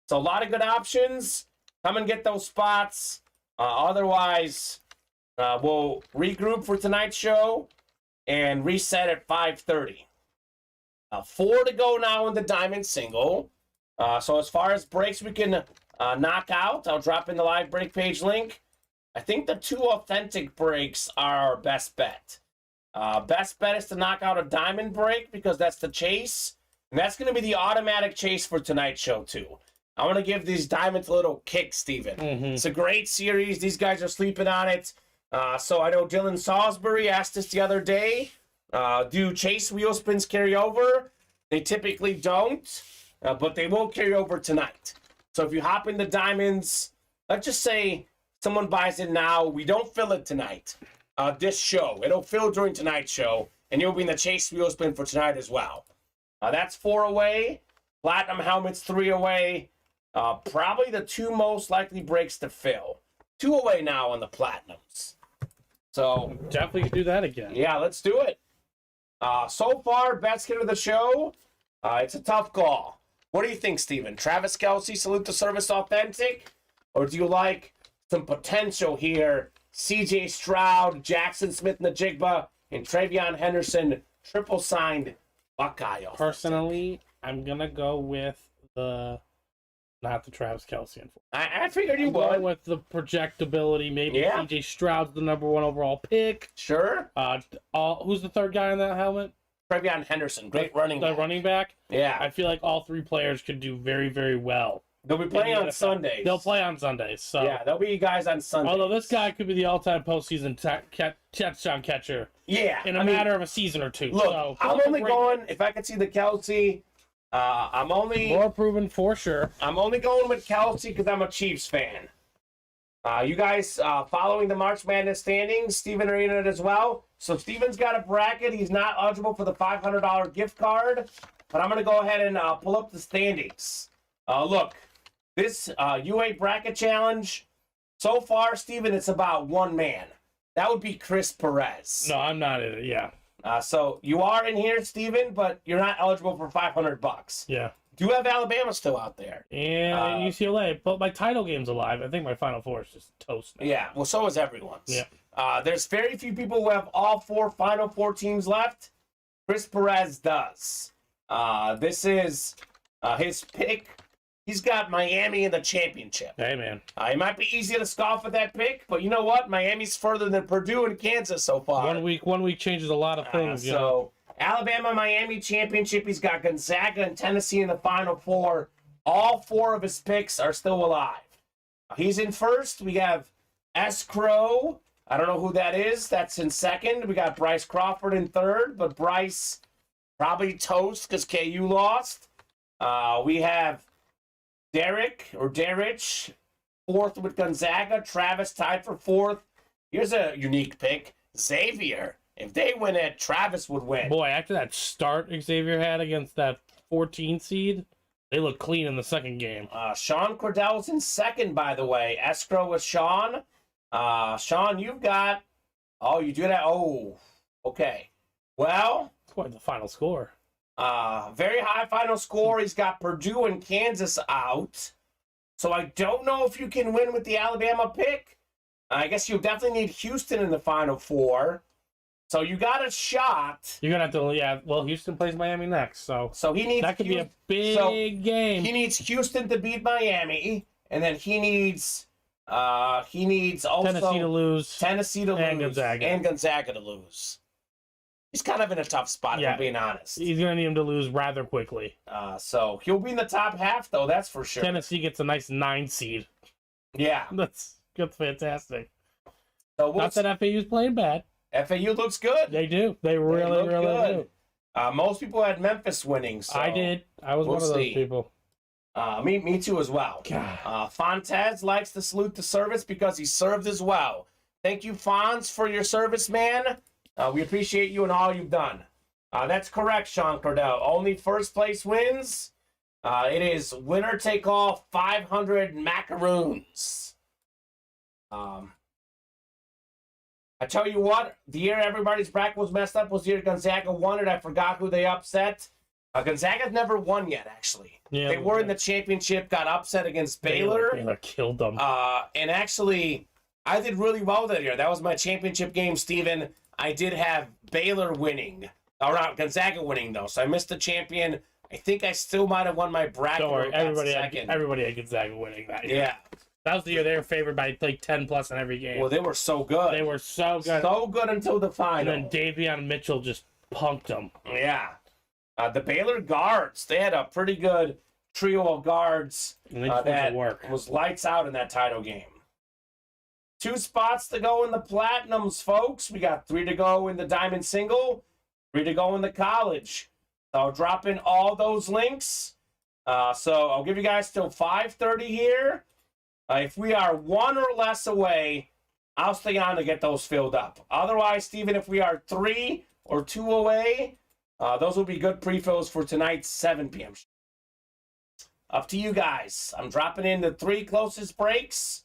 [SPEAKER 2] So a lot of good options. Come and get those spots. Otherwise, we'll regroup for tonight's show and reset at 5:30. 4 to go now in the Diamond Single. So as far as breaks we can knock out, I'll drop in the live break page link. I think the 2 authentic breaks are our best bet. Best bet is to knock out a diamond break because that's the chase. And that's going to be the automatic chase for tonight's show, too. I want to give these diamonds a little kick, Steven. It's a great series. These guys are sleeping on it. So I know Dylan Salisbury asked us the other day, do chase wheel spins carry over? They typically don't, but they will carry over tonight. So if you hop in the diamonds, let's just say someone buys it now. We don't fill it tonight. This show. It'll fill during tonight's show, and you'll be in the chase wheel spin for tonight as well. That's 4 away. Platinum helmets 3 away. Probably the 2 most likely breaks to fill. 2 away now on the Platinums. So
[SPEAKER 3] definitely do that again.
[SPEAKER 2] Yeah, let's do it. So far, best hit of the show. It's a tough call. What do you think, Steven? Travis Kelce, Salute the Service Authentic? Or do you like some potential here? C.J. Stroud, Jackson Smith-Njigba, and Travion Henderson, triple signed Buckeye.
[SPEAKER 3] Personally, I'm gonna go with not the Travis Kelce.
[SPEAKER 2] I figured you would.
[SPEAKER 3] With the projectability, maybe C.J. Stroud's the number 1 overall pick.
[SPEAKER 2] Sure.
[SPEAKER 3] Who's the third guy on that helmet?
[SPEAKER 2] Travion Henderson, great running back.
[SPEAKER 3] Running back?
[SPEAKER 2] Yeah.
[SPEAKER 3] I feel like all 3 players could do very, very well.
[SPEAKER 2] They'll be playing on Sundays.
[SPEAKER 3] They'll play on Sundays. So
[SPEAKER 2] yeah, they'll be guys on Sundays.
[SPEAKER 3] Although this guy could be the all-time postseason touchdown catcher.
[SPEAKER 2] Yeah.
[SPEAKER 3] In a matter of a season or 2.
[SPEAKER 2] Look,
[SPEAKER 3] so,
[SPEAKER 2] I'm only going, if I could see the Kelce, I'm only
[SPEAKER 3] More proven for sure.
[SPEAKER 2] I'm only going with Kelsey because I'm a Chiefs fan. You guys following the March Madness standings, Steven are in it as well. So Steven's got a bracket. He's not eligible for the $500 gift card. But I'm going to go ahead and pull up the standings. Look, this UA bracket challenge, so far, Steven, it's about one man. That would be Chris Perez.
[SPEAKER 3] No, I'm not in it, yeah.
[SPEAKER 2] So you are in here, Steven, but you're not eligible for $500.
[SPEAKER 3] Yeah.
[SPEAKER 2] Do you have Alabama still out there?
[SPEAKER 3] And UCLA, but my title game's alive. I think my Final Four is just toast now.
[SPEAKER 2] Yeah, well, so is everyone's.
[SPEAKER 3] Yeah.
[SPEAKER 2] There's very few people who have all 4 Final Four teams left. Chris Perez does. This is his pick. He's got Miami in the championship.
[SPEAKER 3] Hey, man.
[SPEAKER 2] It might be easy to scoff at that pick, but you know what? Miami's further than Purdue and Kansas so far.
[SPEAKER 3] 1 week changes a lot of things. You know?
[SPEAKER 2] Alabama, Miami championship. He's got Gonzaga and Tennessee in the Final Four. All 4 of his picks are still alive. He's in first. We have S. Crow. I don't know who that is. That's in second. We got Bryce Crawford in third, but Bryce probably toast because KU lost. We have Derek fourth with Gonzaga. Travis tied for fourth. Here's a unique pick. Xavier. If they win it, Travis would win.
[SPEAKER 3] Boy, after that start Xavier had against that 14 seed, they look clean in the second game.
[SPEAKER 2] Sean Cordell's in second, by the way. Escrow with Sean. Sean, you've got... Oh, you do that? Oh, okay. Well...
[SPEAKER 3] It's quite the final score.
[SPEAKER 2] Very high final score. He's got Purdue and Kansas out. So I don't know if you can win with the Alabama pick. I guess you'll definitely need Houston in the Final Four. So you got a shot.
[SPEAKER 3] You're gonna have to, yeah. Well, Houston plays Miami next, so
[SPEAKER 2] he needs
[SPEAKER 3] that could be a big game.
[SPEAKER 2] He needs Houston to beat Miami, and then he needs also
[SPEAKER 3] Tennessee to lose,
[SPEAKER 2] and Gonzaga to lose. He's kind of in a tough spot, if I'm being honest.
[SPEAKER 3] He's gonna need him to lose rather quickly.
[SPEAKER 2] So he'll be in the top half, though. That's for sure.
[SPEAKER 3] Tennessee gets a nice 9 seed.
[SPEAKER 2] Yeah,
[SPEAKER 3] that's fantastic.
[SPEAKER 2] So
[SPEAKER 3] not that FAU's playing bad.
[SPEAKER 2] FAU looks good.
[SPEAKER 3] They do. They really do.
[SPEAKER 2] Most people had Memphis winning. So
[SPEAKER 3] I did. I was one of those people.
[SPEAKER 2] Me too as well. Fontez likes to salute the service because he served as well. Thank you, Fonz, for your service, man. We appreciate you and all you've done. That's correct, Sean Cordell. Only first place wins. It is winner take all 500 macaroons. I tell you what, the year everybody's bracket was messed up was the year Gonzaga won it. I forgot who they upset. Gonzaga's never won yet, actually. Yeah, they were in the championship, got upset against Baylor.
[SPEAKER 3] Baylor killed them.
[SPEAKER 2] And actually, I did really well that year. That was my championship game, Steven. I did have Baylor winning. Or not, Gonzaga winning, though. So I missed the champion. I think I still might have won my bracket.
[SPEAKER 3] Don't worry, everybody had Gonzaga winning that year.
[SPEAKER 2] Yeah.
[SPEAKER 3] That was the year they were favored by like 10 plus in every game.
[SPEAKER 2] Well, they were so good.
[SPEAKER 3] They were so good.
[SPEAKER 2] So good until the final.
[SPEAKER 3] And then Davion Mitchell just punked them.
[SPEAKER 2] Yeah. The Baylor guards, they had a pretty good trio of guards that was lights out in that title game. 2 spots to go in the Platinums, folks. We got 3 to go in the Diamond Single, 3 to go in the College. So I'll drop in all those links. So I'll give you guys till 5:30 here. If we are 1 or less away, I'll stay on to get those filled up. Otherwise, Steven, if we are 3 or 2 away, those will be good pre-fills for tonight's 7 p.m. Up to you guys. I'm dropping in the 3 closest breaks.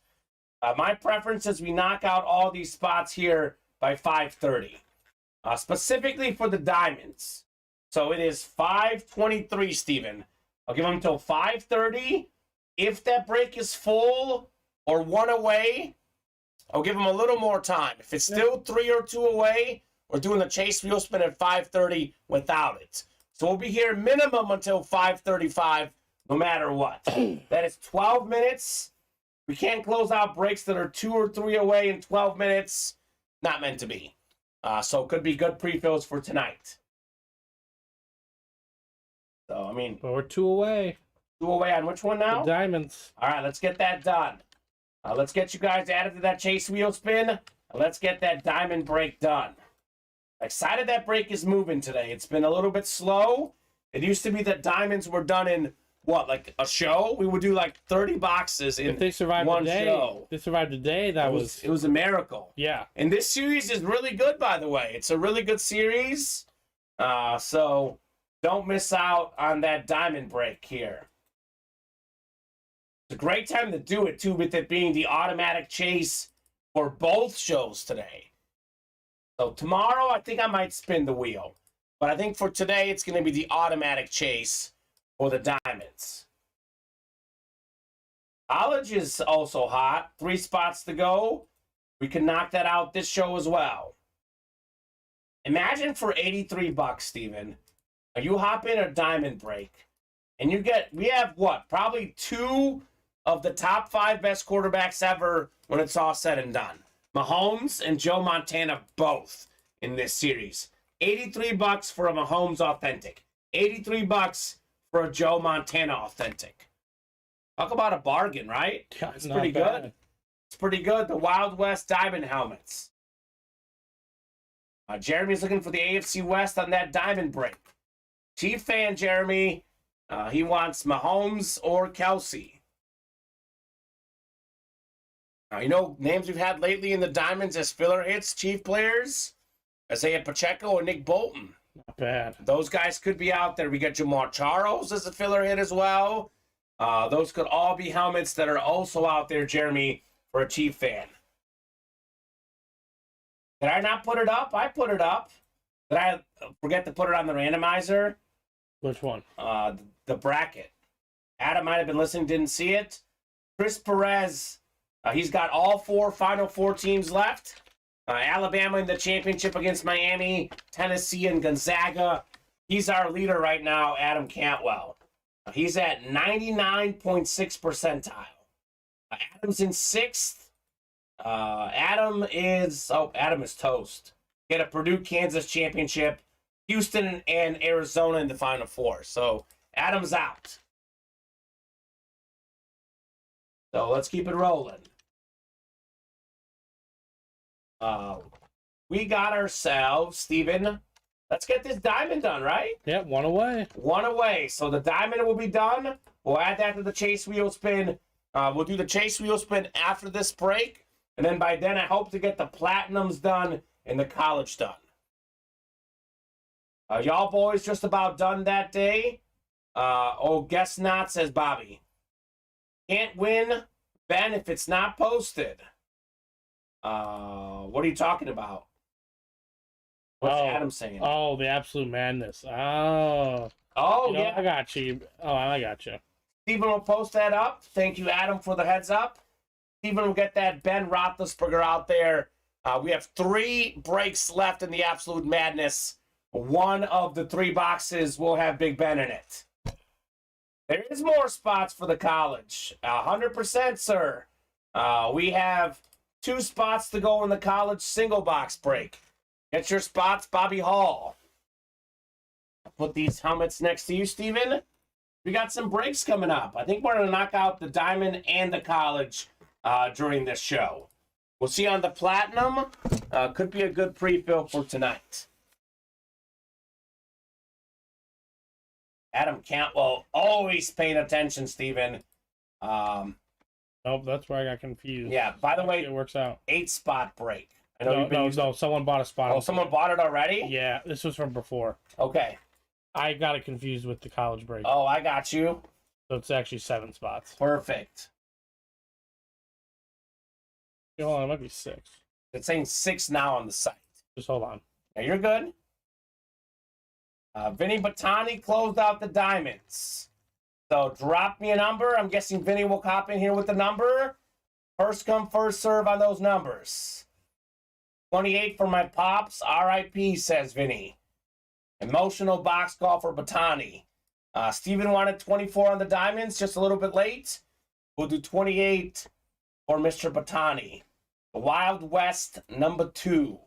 [SPEAKER 2] My preference is we knock out all these spots here by 5:30. Specifically for the Diamonds. So it is 5:23, Steven. I'll give them until 5:30. If that break is full or 1 away, I'll give them a little more time. If it's still 3 or 2 away, we're doing the chase wheel spin at 5:30 without it. So we'll be here minimum until 5:35, no matter what. That is 12 minutes. We can't close out breaks that are 2 or 3 away in 12 minutes. Not meant to be. So it could be good pre-fills for tonight. So, I mean...
[SPEAKER 3] But we're 2 away.
[SPEAKER 2] 2 away on which one now?
[SPEAKER 3] The Diamonds.
[SPEAKER 2] All right, let's get that done. Let's get you guys added to that chase wheel spin. Let's get that diamond break done. Excited that break is moving today. It's been a little bit slow. It used to be that diamonds were done in, what, like a show? We would do like 30 boxes in
[SPEAKER 3] if they survived
[SPEAKER 2] one
[SPEAKER 3] the day,
[SPEAKER 2] show.
[SPEAKER 3] If they survived the day, it
[SPEAKER 2] was a miracle.
[SPEAKER 3] Yeah.
[SPEAKER 2] And this series is really good, by the way. It's a really good series. So don't miss out on that diamond break here. It's a great time to do it, too, with it being the automatic chase for both shows today. So tomorrow, I think I might spin the wheel. But I think for today, it's going to be the automatic chase for the diamonds. College is also hot. 3 spots to go. We can knock that out this show as well. Imagine for $83, Steven, you hop in a diamond break, and we have what? Probably 2 of the top 5 best quarterbacks ever when it's all said and done. Mahomes and Joe Montana both in this series. $83 for a Mahomes authentic. $83 for a Joe Montana authentic. Talk about a bargain, right? It's pretty good. It's pretty good. The Wild West Diamond helmets. Jeremy's looking for the AFC West on that diamond break. Chief fan, Jeremy. He wants Mahomes or Kelsey. You know, names we've had lately in the diamonds as filler hits, Chief players. Isaiah Pacheco and Nick Bolton.
[SPEAKER 3] Not bad.
[SPEAKER 2] Those guys could be out there. We got Jamar Charles as a filler hit as well. Those could all be helmets that are also out there, Jeremy, for a Chief fan. Did I not put it up? I put it up. Did I forget to put it on the randomizer?
[SPEAKER 3] Which one?
[SPEAKER 2] The bracket. Adam might have been listening, didn't see it. Chris Perez, he's got all 4 Final Four teams left. Alabama in the championship against Miami, Tennessee, and Gonzaga. He's our leader right now, Adam Cantwell. He's at 99.6 percentile. Adam's in 6th. Adam is toast. Get a Purdue, Kansas championship, Houston and Arizona in the Final Four. So Adam's out. So let's keep it rolling. We got ourselves, Steven. Let's get this diamond done, right?
[SPEAKER 3] Yeah, 1 away.
[SPEAKER 2] 1 away. So the diamond will be done. We'll add that to the chase wheel spin. We'll do the chase wheel spin after this break. And then by then, I hope to get the platinums done and the college done. Y'all boys just about done that day? Guess not, says Bobby. Can't win, Ben, if it's not posted. What are you talking about? What's Adam saying?
[SPEAKER 3] Oh, the absolute madness. Oh,
[SPEAKER 2] yeah.
[SPEAKER 3] I got you. Oh, I got you.
[SPEAKER 2] Steven will post that up. Thank you, Adam, for the heads up. Steven will get that Ben Roethlisberger out there. We have 3 breaks left in the absolute madness. 1 of the 3 boxes will have Big Ben in it. There is more spots for the college. 100%, sir. We have 2 spots to go in the college single box break. Get your spots, Bobby Hall. Put these helmets next to you, Steven. We got some breaks coming up. I think we're going to knock out the diamond and the college during this show. We'll see on the platinum. Could be a good pre-fill for tonight. Adam Cantwell always paying attention, Steven.
[SPEAKER 3] Oh, that's where I got confused.
[SPEAKER 2] Yeah, by the way,
[SPEAKER 3] it works out.
[SPEAKER 2] 8-spot break. I
[SPEAKER 3] know no, someone bought a spot.
[SPEAKER 2] Oh, someone bought it already?
[SPEAKER 3] Yeah, this was from before.
[SPEAKER 2] Okay.
[SPEAKER 3] I got it confused with the college break.
[SPEAKER 2] Oh, I got you.
[SPEAKER 3] So it's actually 7 spots.
[SPEAKER 2] Perfect.
[SPEAKER 3] Hold on, it might be 6.
[SPEAKER 2] It's saying 6 now on the site.
[SPEAKER 3] Just hold on.
[SPEAKER 2] Now you're good. Vinny Batani closed out the diamonds. So drop me a number. I'm guessing Vinny will hop in here with the number. First come, first serve on those numbers. 28 for my pops. RIP, says Vinny. Emotional box call for Batani. Steven wanted 24 on the diamonds, just a little bit late. We'll do 28 for Mr. Batani. The Wild West, number 2.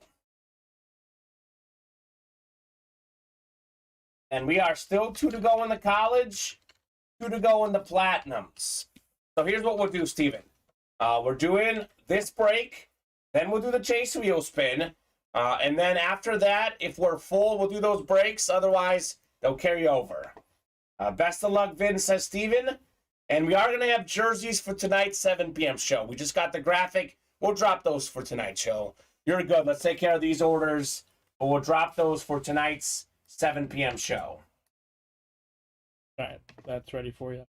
[SPEAKER 2] And we are still 2 to go in the college, 2 to go in the platinums. So here's what we'll do, Steven. We're doing this break, then we'll do the chase wheel spin, and then after that, if we're full, we'll do those breaks. Otherwise, they'll carry over. Best of luck, Vin, says Steven. And we are going to have jerseys for tonight's 7 p.m. show. We just got the graphic. We'll drop those for tonight's show. You're good. Let's take care of these orders. But we'll drop those for tonight's 7 p.m. show.
[SPEAKER 3] All right, that's ready for you.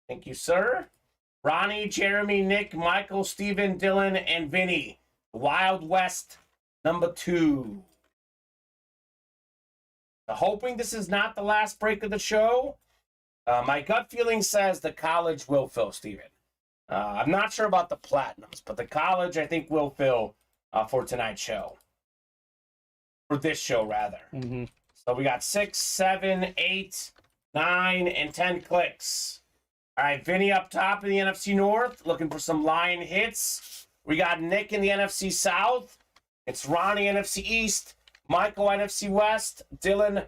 [SPEAKER 2] Thank you, sir. Ronnie, Jeremy, Nick, Michael, Steven, Dylan, and Vinny. Wild West number 2. Hoping this is not the last break of the show. My gut feeling says the college will fill, Steven. I'm not sure about the platinums, but the college, I think, will fill for tonight's show. For this show, rather.
[SPEAKER 3] Mm-hmm.
[SPEAKER 2] So we got 6, 7, 8, 9, and 10 clicks. All right, Vinny up top in the NFC North, looking for some Lion hits. We got Nick in the NFC South. It's Ronnie, NFC East. Michael, NFC West. Dylan,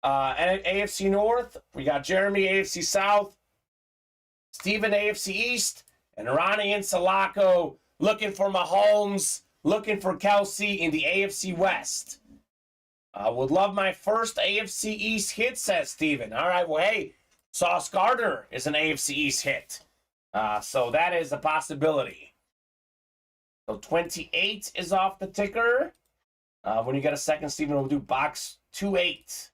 [SPEAKER 2] AFC North. We got Jeremy, AFC South. Steven, AFC East. And Ronnie and Sulaco looking for Mahomes, looking for Kelsey in the AFC West. Would love my first AFC East hit, says Steven. All right, well, hey, Sauce Gardner is an AFC East hit. So that is a possibility. So 28 is off the ticker. When you get a second, Steven, we'll do box 28.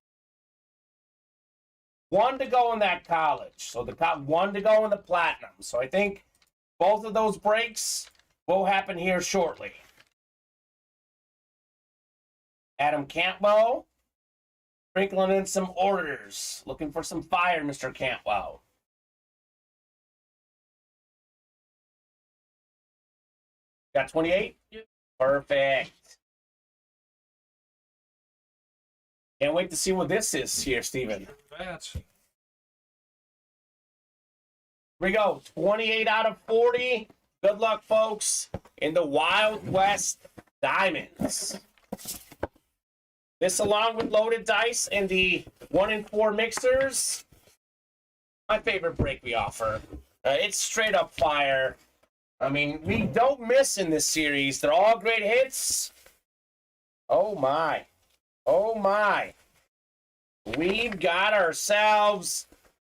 [SPEAKER 2] 1 to go in that college. So the 1 to go in the platinum. So I think both of those breaks will happen here shortly. Adam Cantwell, sprinkling in some orders. Looking for some fire, Mr. Cantwell. Got 28?
[SPEAKER 3] Yep.
[SPEAKER 2] Perfect. Can't wait to see what this is here, Steven. Here we go. 28 out of 40. Good luck, folks, in the Wild West Diamonds. This, along with loaded dice and the 1 in 4 mixers, my favorite break we offer. It's straight up fire. I mean, we don't miss in this series. They're all great hits. Oh, my. Oh, my. We've got ourselves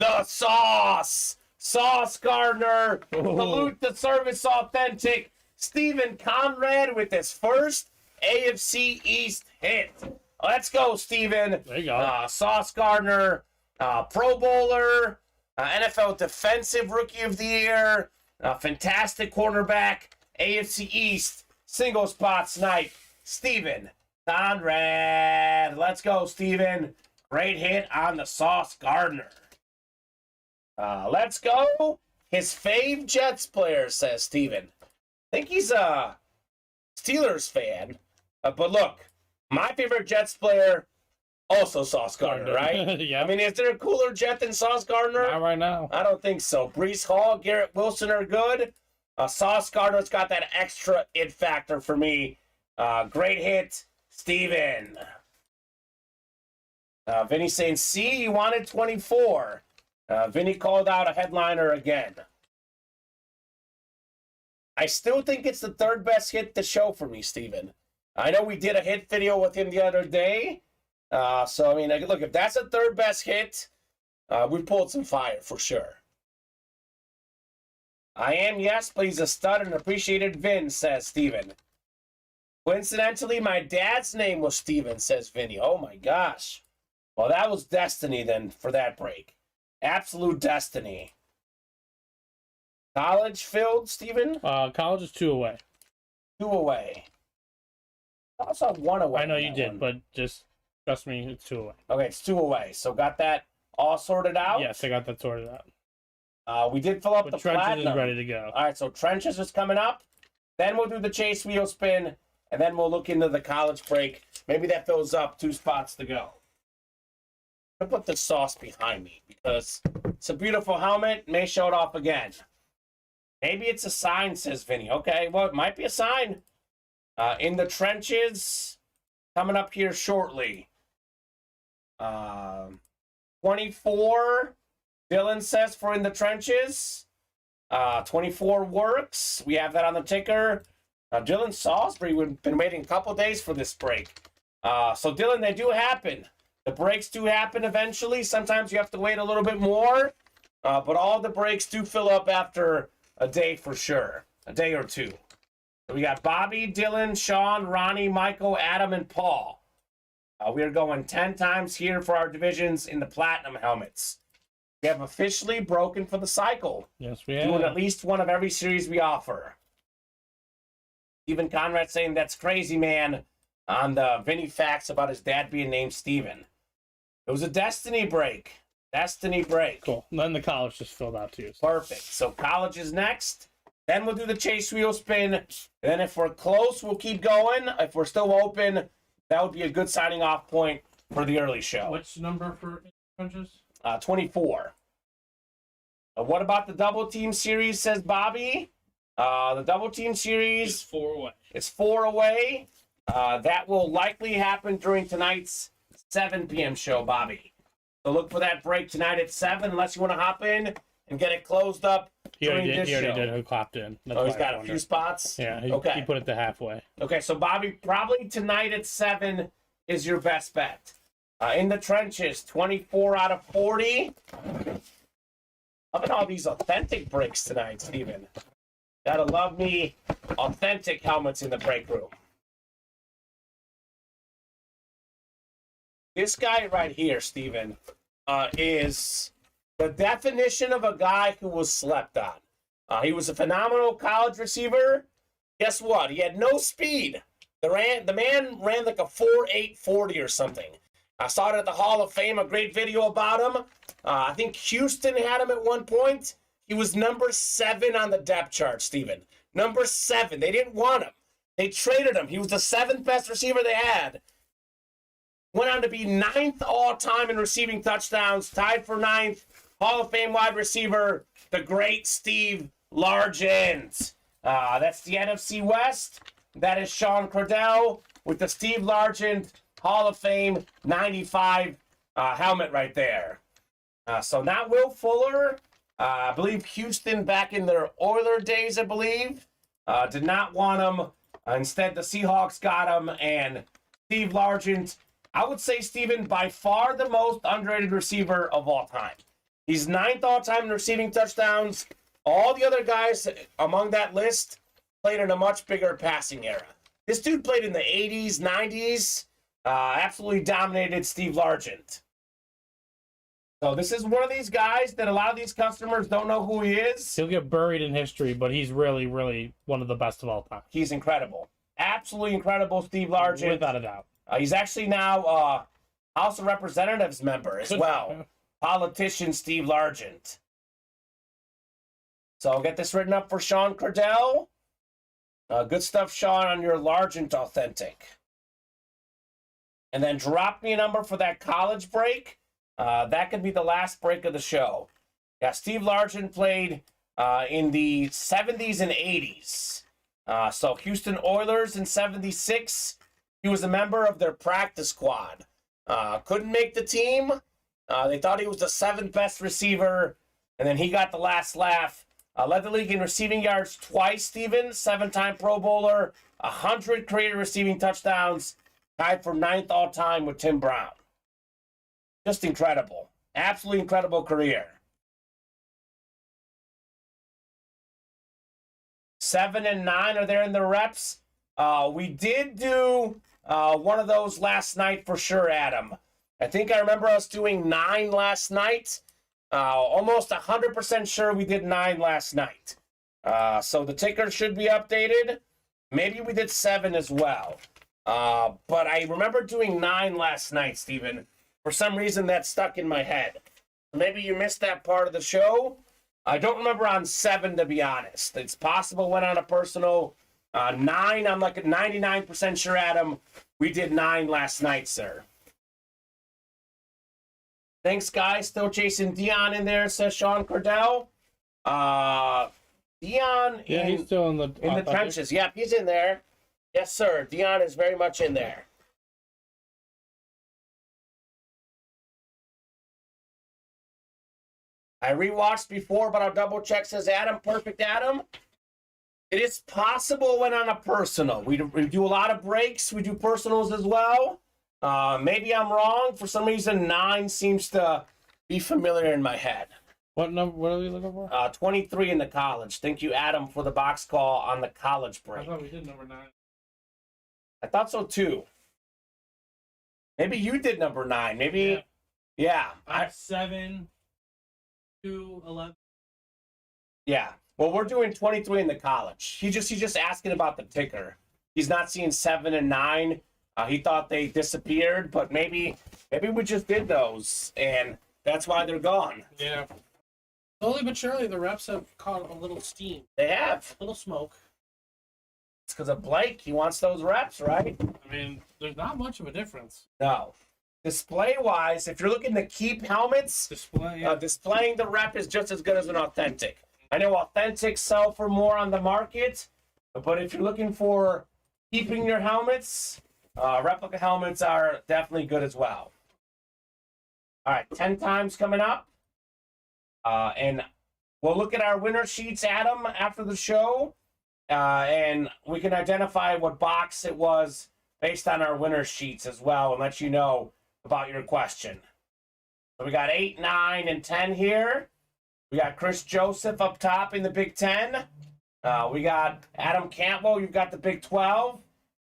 [SPEAKER 2] the sauce. Sauce Gardner. Salute the service authentic. Stephen Conrad with his first AFC East hit. Let's go, Steven.
[SPEAKER 3] There you go.
[SPEAKER 2] Sauce Gardner, Pro Bowler, NFL Defensive Rookie of the Year, fantastic cornerback, AFC East, single spot snipe, Steven Conrad. Let's go, Steven. Great hit on the Sauce Gardner. Let's go. His fave Jets player, says Steven. I think he's a Steelers fan. But look, my favorite Jets player, also Sauce Gardner, right?
[SPEAKER 3] Yeah.
[SPEAKER 2] I mean, is there a cooler Jet than Sauce Gardner?
[SPEAKER 3] Not right now.
[SPEAKER 2] I don't think so. Breece Hall, Garrett Wilson are good. Sauce Gardner's got that extra it factor for me. Great hit, Steven. Vinny saying, see, you wanted 24. Vinny called out a headliner again. I still think it's the third best hit to show for me, Steven. I know we did a hit video with him the other day. So, I mean, look, if that's a third best hit, we pulled some fire for sure. I am, yes, but he's a stud and appreciated Vin, says Steven. Coincidentally, my dad's name was Steven, says Vinny. Oh, my gosh. Well, that was destiny then for that break. Absolute destiny. College filled, Steven?
[SPEAKER 3] College is 2 away.
[SPEAKER 2] 2 away. I also have 1 away.
[SPEAKER 3] I know you did, but just trust me, it's 2 away.
[SPEAKER 2] Okay, it's 2 away. So got that all sorted out?
[SPEAKER 3] Yes, I got that sorted out.
[SPEAKER 2] We did fill up
[SPEAKER 3] But
[SPEAKER 2] the
[SPEAKER 3] Trenches
[SPEAKER 2] platinum.
[SPEAKER 3] is ready to go.
[SPEAKER 2] All right, so Trenches is coming up. Then we'll do the Chase Wheel Spin, and then we'll look into the college break. Maybe that fills up 2 spots to go. I'm going to put the sauce behind me because it's a beautiful helmet. May show it off again. Maybe it's a sign, says Vinny. Okay, well, it might be a sign. In the Trenches, coming up here shortly. 24, Dylan says for In the Trenches. 24 works. We have that on the ticker. Dylan Salisbury, we've been waiting a couple days for this break. So, Dylan, they do happen. The breaks do happen eventually. Sometimes you have to wait a little bit more, but all the breaks do fill up after a day for sure, a day or two. So we got Bobby, Dylan, Sean, Ronnie, Michael, Adam, and Paul. We are going 10 times here for our divisions in the Platinum helmets. We have officially broken for the cycle.
[SPEAKER 3] Yes, we have.
[SPEAKER 2] Doing at least one of every series we offer. Stephen Conrad saying that's crazy, man, on the Vinny facts about his dad being named Steven. It was a destiny break. Destiny break.
[SPEAKER 3] Cool. And then the college just filled out too. So.
[SPEAKER 2] Perfect. So college is next. Then we'll do the chase wheel spin. And then if we're close, we'll keep going. If we're still open, that would be a good signing off point for the early show.
[SPEAKER 3] Which number for punches?
[SPEAKER 2] 24. What about the double team series, says Bobby? The double team series
[SPEAKER 3] It's 4 away.
[SPEAKER 2] It's 4 away. That will likely happen during tonight's 7 p.m. show, Bobby. So look for that break tonight at 7, unless you want to hop in and get it closed up during this show.
[SPEAKER 3] He already did. He clapped in.
[SPEAKER 2] That's he's got a few spots?
[SPEAKER 3] Yeah,
[SPEAKER 2] okay.
[SPEAKER 3] He put it to halfway.
[SPEAKER 2] Okay, so Bobby, probably tonight at 7 is your best bet. In the trenches, 24 out of 40. Loving all these authentic breaks tonight, Steven. Gotta love me authentic helmets in the break room. This guy right here, Steven, is the definition of a guy who was slept on. He was a phenomenal college receiver. Guess what? He had no speed. The man ran like a 4.8 40 or something. I saw it at the Hall of Fame, a great video about him. I think Houston had him at one point. He was number 7 on the depth chart, Steven. Number 7. They didn't want him. They traded him. He was the 7th best receiver they had. Went on to be 9th all-time in receiving touchdowns, tied for 9th. Hall of Fame wide receiver, the great Steve Largent. That's the NFC West. That is Sean Cordell with the Steve Largent Hall of Fame 95 helmet right there. So not Will Fuller. I believe Houston back in their Oiler days, I believe, did not want him. Instead, the Seahawks got him, and Steve Largent, I would say, Steven, by far the most underrated receiver of all time. He's 9th all-time in receiving touchdowns. All the other guys among that list played in a much bigger passing era. This dude played in the 80s, 90s, absolutely dominated Steve Largent. So this is one of these guys that a lot of these customers don't know who he is.
[SPEAKER 3] He'll get buried in history, but he's really, really one of the best of all time.
[SPEAKER 2] He's incredible. Absolutely incredible, Steve Largent.
[SPEAKER 3] Without a doubt.
[SPEAKER 2] He's actually now House of Representatives member as well. Politician Steve Largent. So I'll get this written up for Sean Cordell. Good stuff, Sean, on your Largent Authentic. And then drop me a number for that college break. That could be the last break of the show. Yeah, Steve Largent played in the 70s and 80s. So Houston Oilers in 76. He was a member of their practice squad. Couldn't make the team. They thought he was the 7th best receiver, and then he got the last laugh. Led the league in receiving yards twice, Steven. 7-time Pro Bowler, 100 career receiving touchdowns, tied for 9th all-time with Tim Brown. Just incredible. Absolutely incredible career. 7 and 9 are there in the reps. We did do one of those last night for sure, Adam. I think I remember us doing 9 last night. Almost 100% sure we did 9 last night. So the ticker should be updated. Maybe we did 7 as well. But I remember doing 9 last night, Steven. For some reason, that stuck in my head. Maybe you missed that part of the show. I don't remember on 7, to be honest. It's possible went on a personal. 9, I'm like a 99% sure, Adam. We did 9 last night, sir. Thanks, guys. Still chasing Dion in there, says Sean Cordell. Dion
[SPEAKER 3] he's still in the
[SPEAKER 2] trenches. Yep, he's in there. Yes, sir. Dion is very much in there. I rewatched before, but I'll double check, says Adam. Perfect, Adam. It is possible when on a personal. We do a lot of breaks. We do personals as well. Maybe I'm wrong. For some reason, 9 seems to be familiar in my head.
[SPEAKER 3] What number? What are we looking for?
[SPEAKER 2] 23 in the college. Thank you, Adam, for the box call on the college
[SPEAKER 3] I
[SPEAKER 2] break.
[SPEAKER 3] thought we did number 9.
[SPEAKER 2] I thought so too. Maybe you did number 9. Maybe, yeah.
[SPEAKER 3] I'm 7, 2, 11.
[SPEAKER 2] Yeah. Well, we're doing 23 in the college. He's just asking about the ticker. He's not seeing 7 and 9. He thought they disappeared, but maybe we just did those, and that's why they're gone.
[SPEAKER 3] Yeah. Slowly but surely, the reps have caught a little steam.
[SPEAKER 2] They have.
[SPEAKER 3] A little smoke.
[SPEAKER 2] It's because of Blake. He wants those reps, right?
[SPEAKER 3] I mean, there's not much of a difference.
[SPEAKER 2] No. Display-wise, if you're looking to keep helmets, displaying the rep is just as good as an authentic. I know authentics sell for more on the market, but if you're looking for keeping your helmets, replica helmets are definitely good as well. All right, 10 times coming up. And we'll look at our winner sheets, Adam, after the show. And we can identify what box it was based on our winner sheets as well and let you know about your question. So we got 8, 9, and 10 here. We got Chris Joseph up top in the Big 10. We got Adam Campbell. You've got the Big 12.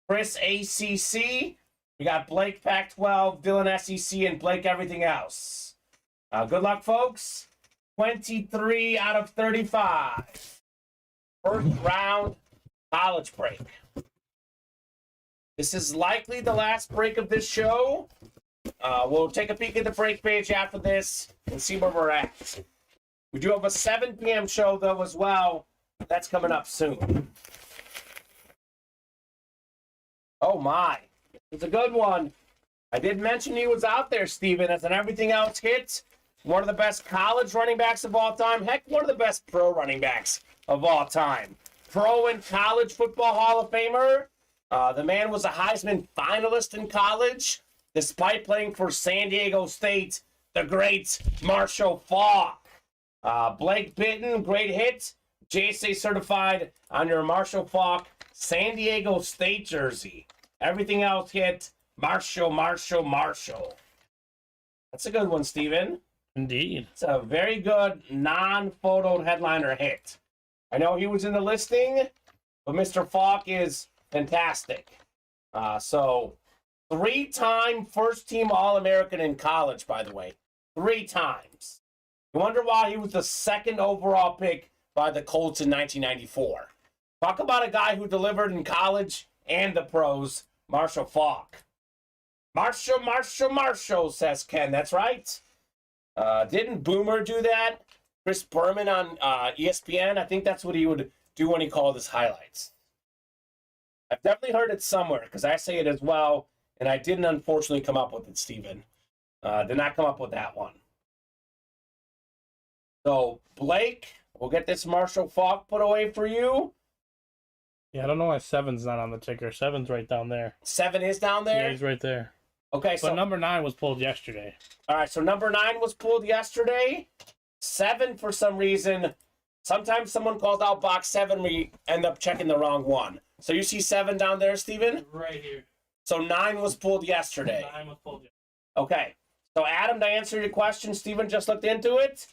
[SPEAKER 2] Chris ACC. We got Blake Pac-12, Dylan SEC, and Blake everything else. Good luck, folks. 23 out of 35. First round college break. This is likely the last break of this show. We'll take a peek at the break page after this and see where we're at. We do have a 7 p.m. show, though, as well. That's coming up soon. Oh, my. It's a good one. I did mention he was out there, Steven, as an everything else hit. One of the best college running backs of all time. Heck, one of the best pro running backs of all time. Pro and college football Hall of Famer. The man was a Heisman finalist in college, despite playing for San Diego State, the great Marshall Faulk. Blake Bitton, great hit. JSA certified on your Marshall Faulk San Diego State jersey. Everything else hit Marshall. That's a good one, Steven.
[SPEAKER 3] Indeed.
[SPEAKER 2] It's a very good non-photo headliner hit. I know he was in the listing, but Mr. Faulk is fantastic. So, 3-time first-team All-American in college, by the way. 3 times. You wonder why he was the 2nd overall pick by the Colts in 1994. Talk about a guy who delivered in college and the pros, Marshall Faulk. Marshall, says Ken. That's right. Didn't Boomer do that? Chris Berman on ESPN? I think that's what he would do when he called his highlights. I've definitely heard it somewhere because I say it as well, and I didn't unfortunately come up with it, Steven. Did not come up with that one. So, Blake, we'll get this Marshall Faulk put away for you.
[SPEAKER 3] Yeah, I don't know why 7's not on the ticker. 7's right down there.
[SPEAKER 2] 7 is down there?
[SPEAKER 3] Yeah, he's right there.
[SPEAKER 2] Okay, so
[SPEAKER 3] but number 9 was pulled yesterday.
[SPEAKER 2] All right, so number 9 was pulled yesterday. 7, for some reason, sometimes someone calls out box 7, we end up checking the wrong one. So you see 7 down there, Steven?
[SPEAKER 3] Right here.
[SPEAKER 2] So 9 was pulled yesterday.
[SPEAKER 3] 9 was pulled yesterday.
[SPEAKER 2] Okay. So Adam, to answer your question, Steven just looked into it.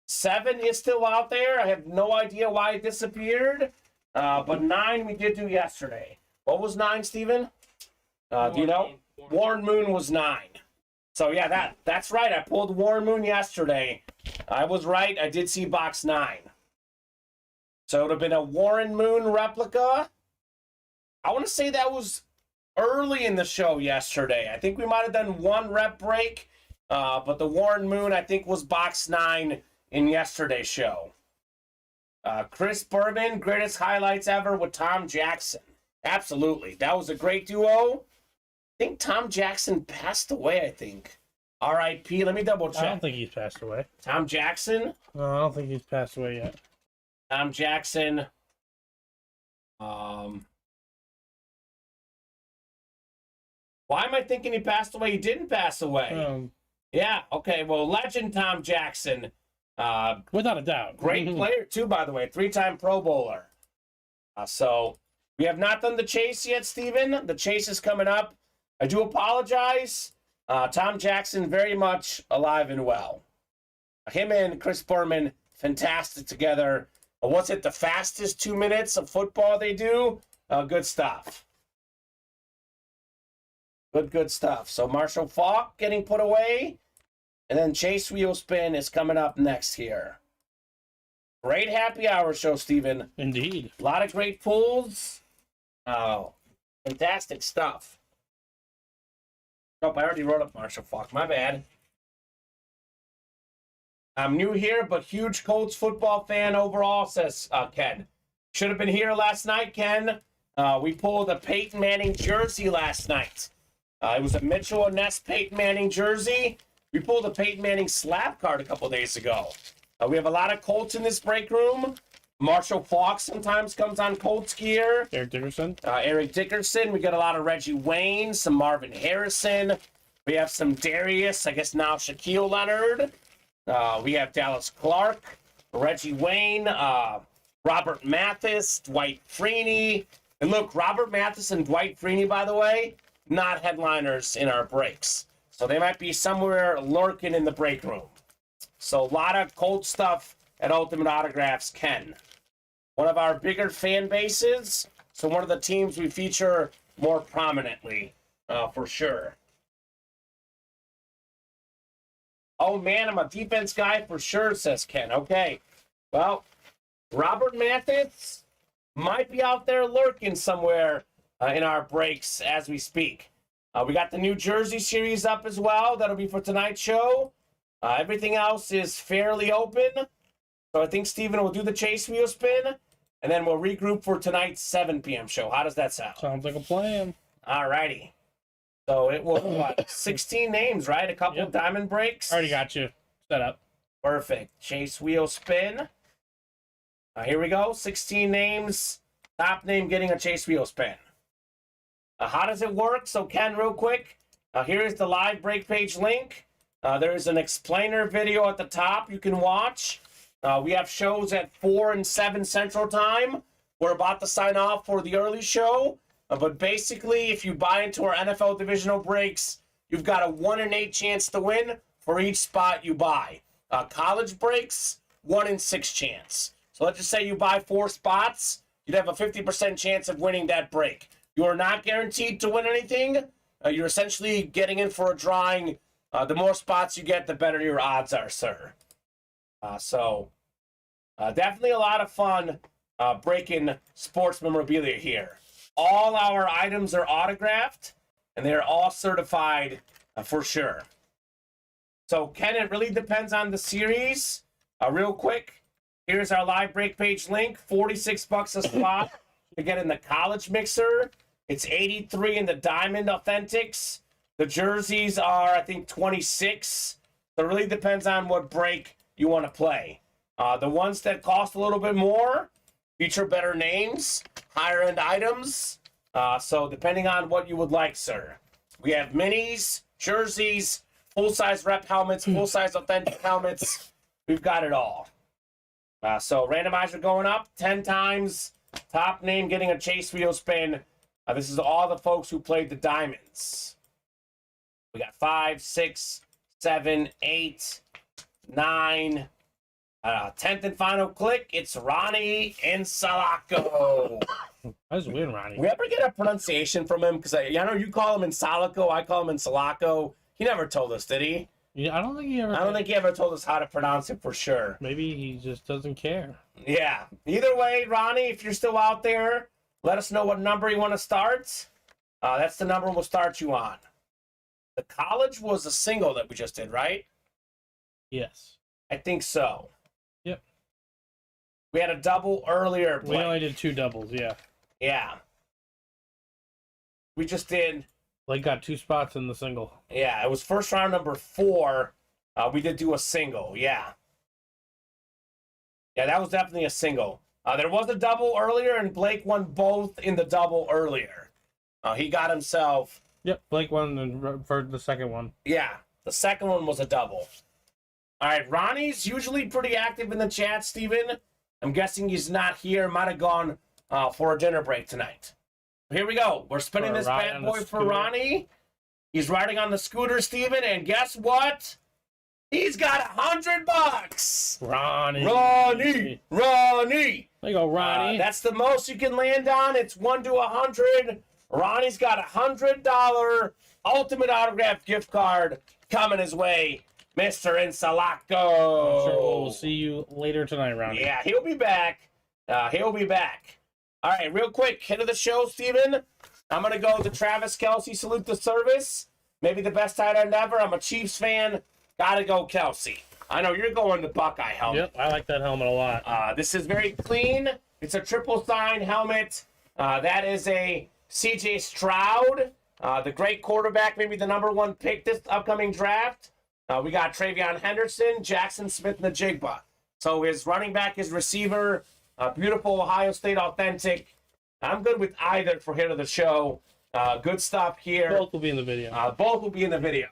[SPEAKER 2] 7 is still out there. I have no idea why it disappeared. But 9 we did do yesterday. What was 9, Steven? Do you know? Warren Moon was 9. So yeah, that's right. I pulled Warren Moon yesterday. I was right. I did see box 9. So it would have been a Warren Moon replica. I want to say that was early in the show yesterday. I think we might have done 1 rep break. But the Warren Moon, I think, was box 9 in yesterday's show. Chris Berman, greatest highlights ever with Tom Jackson. Absolutely. That was a great duo. I think Tom Jackson passed away, I think. R.I.P. Let me double check.
[SPEAKER 3] I don't think he's passed away.
[SPEAKER 2] Tom Jackson?
[SPEAKER 3] No, I don't think he's passed away yet.
[SPEAKER 2] Tom Jackson. Why am I thinking he passed away? He didn't pass away. Yeah, okay. Well, legend Tom Jackson.
[SPEAKER 3] Without a doubt.
[SPEAKER 2] Great player, too, by the way. 3-time Pro Bowler. So, we have not done the chase yet, Steven. The chase is coming up. I do apologize. Tom Jackson very much alive and well. Him and Chris Berman, fantastic together. What's it, the fastest 2 minutes of football they do? Good stuff. Good stuff. So Marshall Faulk getting put away. And then Chase Wheelspin is coming up next here. Great happy hour show, Steven.
[SPEAKER 3] Indeed.
[SPEAKER 2] A lot of great pulls. Oh, fantastic stuff. Nope, I already wrote up Marshall Faulk. My bad. I'm new here, but huge Colts football fan overall, says Ken. Should have been here last night, Ken. We pulled a Peyton Manning jersey last night. It was a Mitchell and Ness Peyton Manning jersey. We pulled a Peyton Manning slap card a couple days ago. We have a lot of Colts in this break room. Marshall Faulk sometimes comes on Colts gear.
[SPEAKER 3] Eric Dickerson.
[SPEAKER 2] Eric Dickerson. We got a lot of Reggie Wayne, some Marvin Harrison. We have some Darius, I guess now Shaquille Leonard. We have Dallas Clark, Reggie Wayne, Robert Mathis, Dwight Freeney. And look, Robert Mathis and Dwight Freeney, by the way, not headliners in our breaks. So they might be somewhere lurking in the break room. So a lot of Colt stuff at Ultimate Autographs, Ken. One of our bigger fan bases, so one of the teams we feature more prominently, for sure. Oh, man, I'm a defense guy for sure, says Ken. Okay. Well, Robert Mathis might be out there lurking somewhere in our breaks as we speak. We got the New Jersey series up as well. That'll be for tonight's show. Everything else is fairly open. So I think Steven will do the Chase Wheel spin, and then we'll regroup for tonight's 7 p.m. show. How does that sound?
[SPEAKER 3] Sounds like a plan.
[SPEAKER 2] All righty. So it will, what, 16 names, right? A couple of diamond breaks.
[SPEAKER 3] Already got you set up.
[SPEAKER 2] Perfect. Chase Wheel spin. Here we go. 16 names. Top name getting a Chase Wheel spin. How does it work? So, Ken, real quick, here is the live break page link. There is an explainer video at the top you can watch. We have shows at 4 and 7 Central Time. We're about to sign off for the early show. But basically, if you buy into our NFL divisional breaks, you've got a 1 in 8 chance to win for each spot you buy. College breaks, 1 in 6 chance. So let's just say you buy 4 spots, you'd have a 50% chance of winning that break. You are not guaranteed to win anything. You're essentially getting in for a drawing. The more spots you get, the better your odds are, sir. Definitely a lot of fun breaking sports memorabilia here. All our items are autographed, and they're all certified for sure. So, Ken, it really depends on the series. Real quick, here's our live break page link. $46 a spot to get in the college mixer. It's $83 in the Diamond Authentics. The jerseys are, I think, $26. So it really depends on what break you want to play. The ones that cost a little bit more feature better names, higher end items. So depending on what you would like, sir. We have minis, jerseys, full-size rep helmets, full-size authentic helmets. We've got it all. So randomizer going up 10 times. Top name getting a Chase Wheel spin. This is all the folks who played the Diamonds. We got 5, 6, 7, 8, 9. 10th and final click. It's Ronnie in Salako.
[SPEAKER 3] How's win, Ronnie?
[SPEAKER 2] We ever get a pronunciation from him? Because I know you call him in Salako, I call him in Salako. He never told us, did he?
[SPEAKER 3] Yeah, I don't think he
[SPEAKER 2] ever told us how to pronounce it for sure.
[SPEAKER 3] Maybe he just doesn't care.
[SPEAKER 2] Yeah. Either way, Ronnie, if you're still out there, let us know what number you want to start. That's the number we'll start you on. The college was a single that we just did, right?
[SPEAKER 3] Yes.
[SPEAKER 2] I think so.
[SPEAKER 3] Yep.
[SPEAKER 2] We had a double earlier.
[SPEAKER 3] We only did 2 doubles, yeah.
[SPEAKER 2] Yeah. We just did.
[SPEAKER 3] Blake got 2 spots in the single.
[SPEAKER 2] Yeah, it was first round number 4. We did do a single, yeah. Yeah, that was definitely a single. There was a double earlier, and Blake won both in the double earlier. He got himself.
[SPEAKER 3] Yep, Blake won for the second one.
[SPEAKER 2] Yeah, the second one was a double. All right, Ronnie's usually pretty active in the chat, Steven. I'm guessing he's not here. Might have gone for a dinner break tonight. Here we go. We're spinning this bad boy for Ronnie. He's riding on the scooter, Steven, and guess what? He's got $100.
[SPEAKER 3] Ronnie. There you go, Ronnie.
[SPEAKER 2] That's the most you can land on. It's 1 to 100. Ronnie's got $100 ultimate autograph gift card coming his way. Mr. Insalaco.
[SPEAKER 3] I'm sure we'll see you later tonight, Ronnie.
[SPEAKER 2] Yeah, he'll be back. He'll be back. All right, real quick, hit of the show, Steven. I'm going to go with the Travis Kelce salute to service. Maybe the best tight end ever. I'm a Chiefs fan. Got to go Kelce. I know you're going the Buckeye helmet.
[SPEAKER 3] Yep, I like that helmet a lot.
[SPEAKER 2] This is very clean. It's a triple sign helmet. That is a C.J. Stroud, the great quarterback, maybe the #1 pick this upcoming draft. We got Travion Henderson, Jackson Smith, and the Jigba. So his running back, his receiver, beautiful Ohio State authentic. I'm good with either for hit of the show. Good stuff here.
[SPEAKER 3] Both will be in the video.
[SPEAKER 2] Both will be in the video.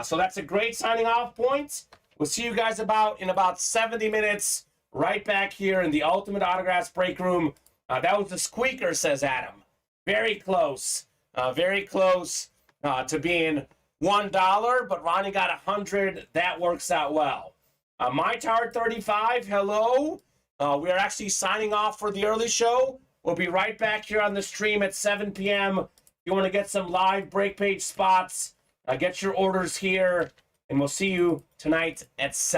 [SPEAKER 2] So that's a great signing off point. We'll see you guys in about 70 minutes right back here in the Ultimate Autographs break room. That was the squeaker, says Adam. Very close. Very close to being $1, but Ronnie got 100. That works out well. My Tower 35, hello. We are actually signing off for the early show. We'll be right back here on the stream at 7 p.m. If you want to get some live break page spots, get your orders here, and we'll see you tonight at 7.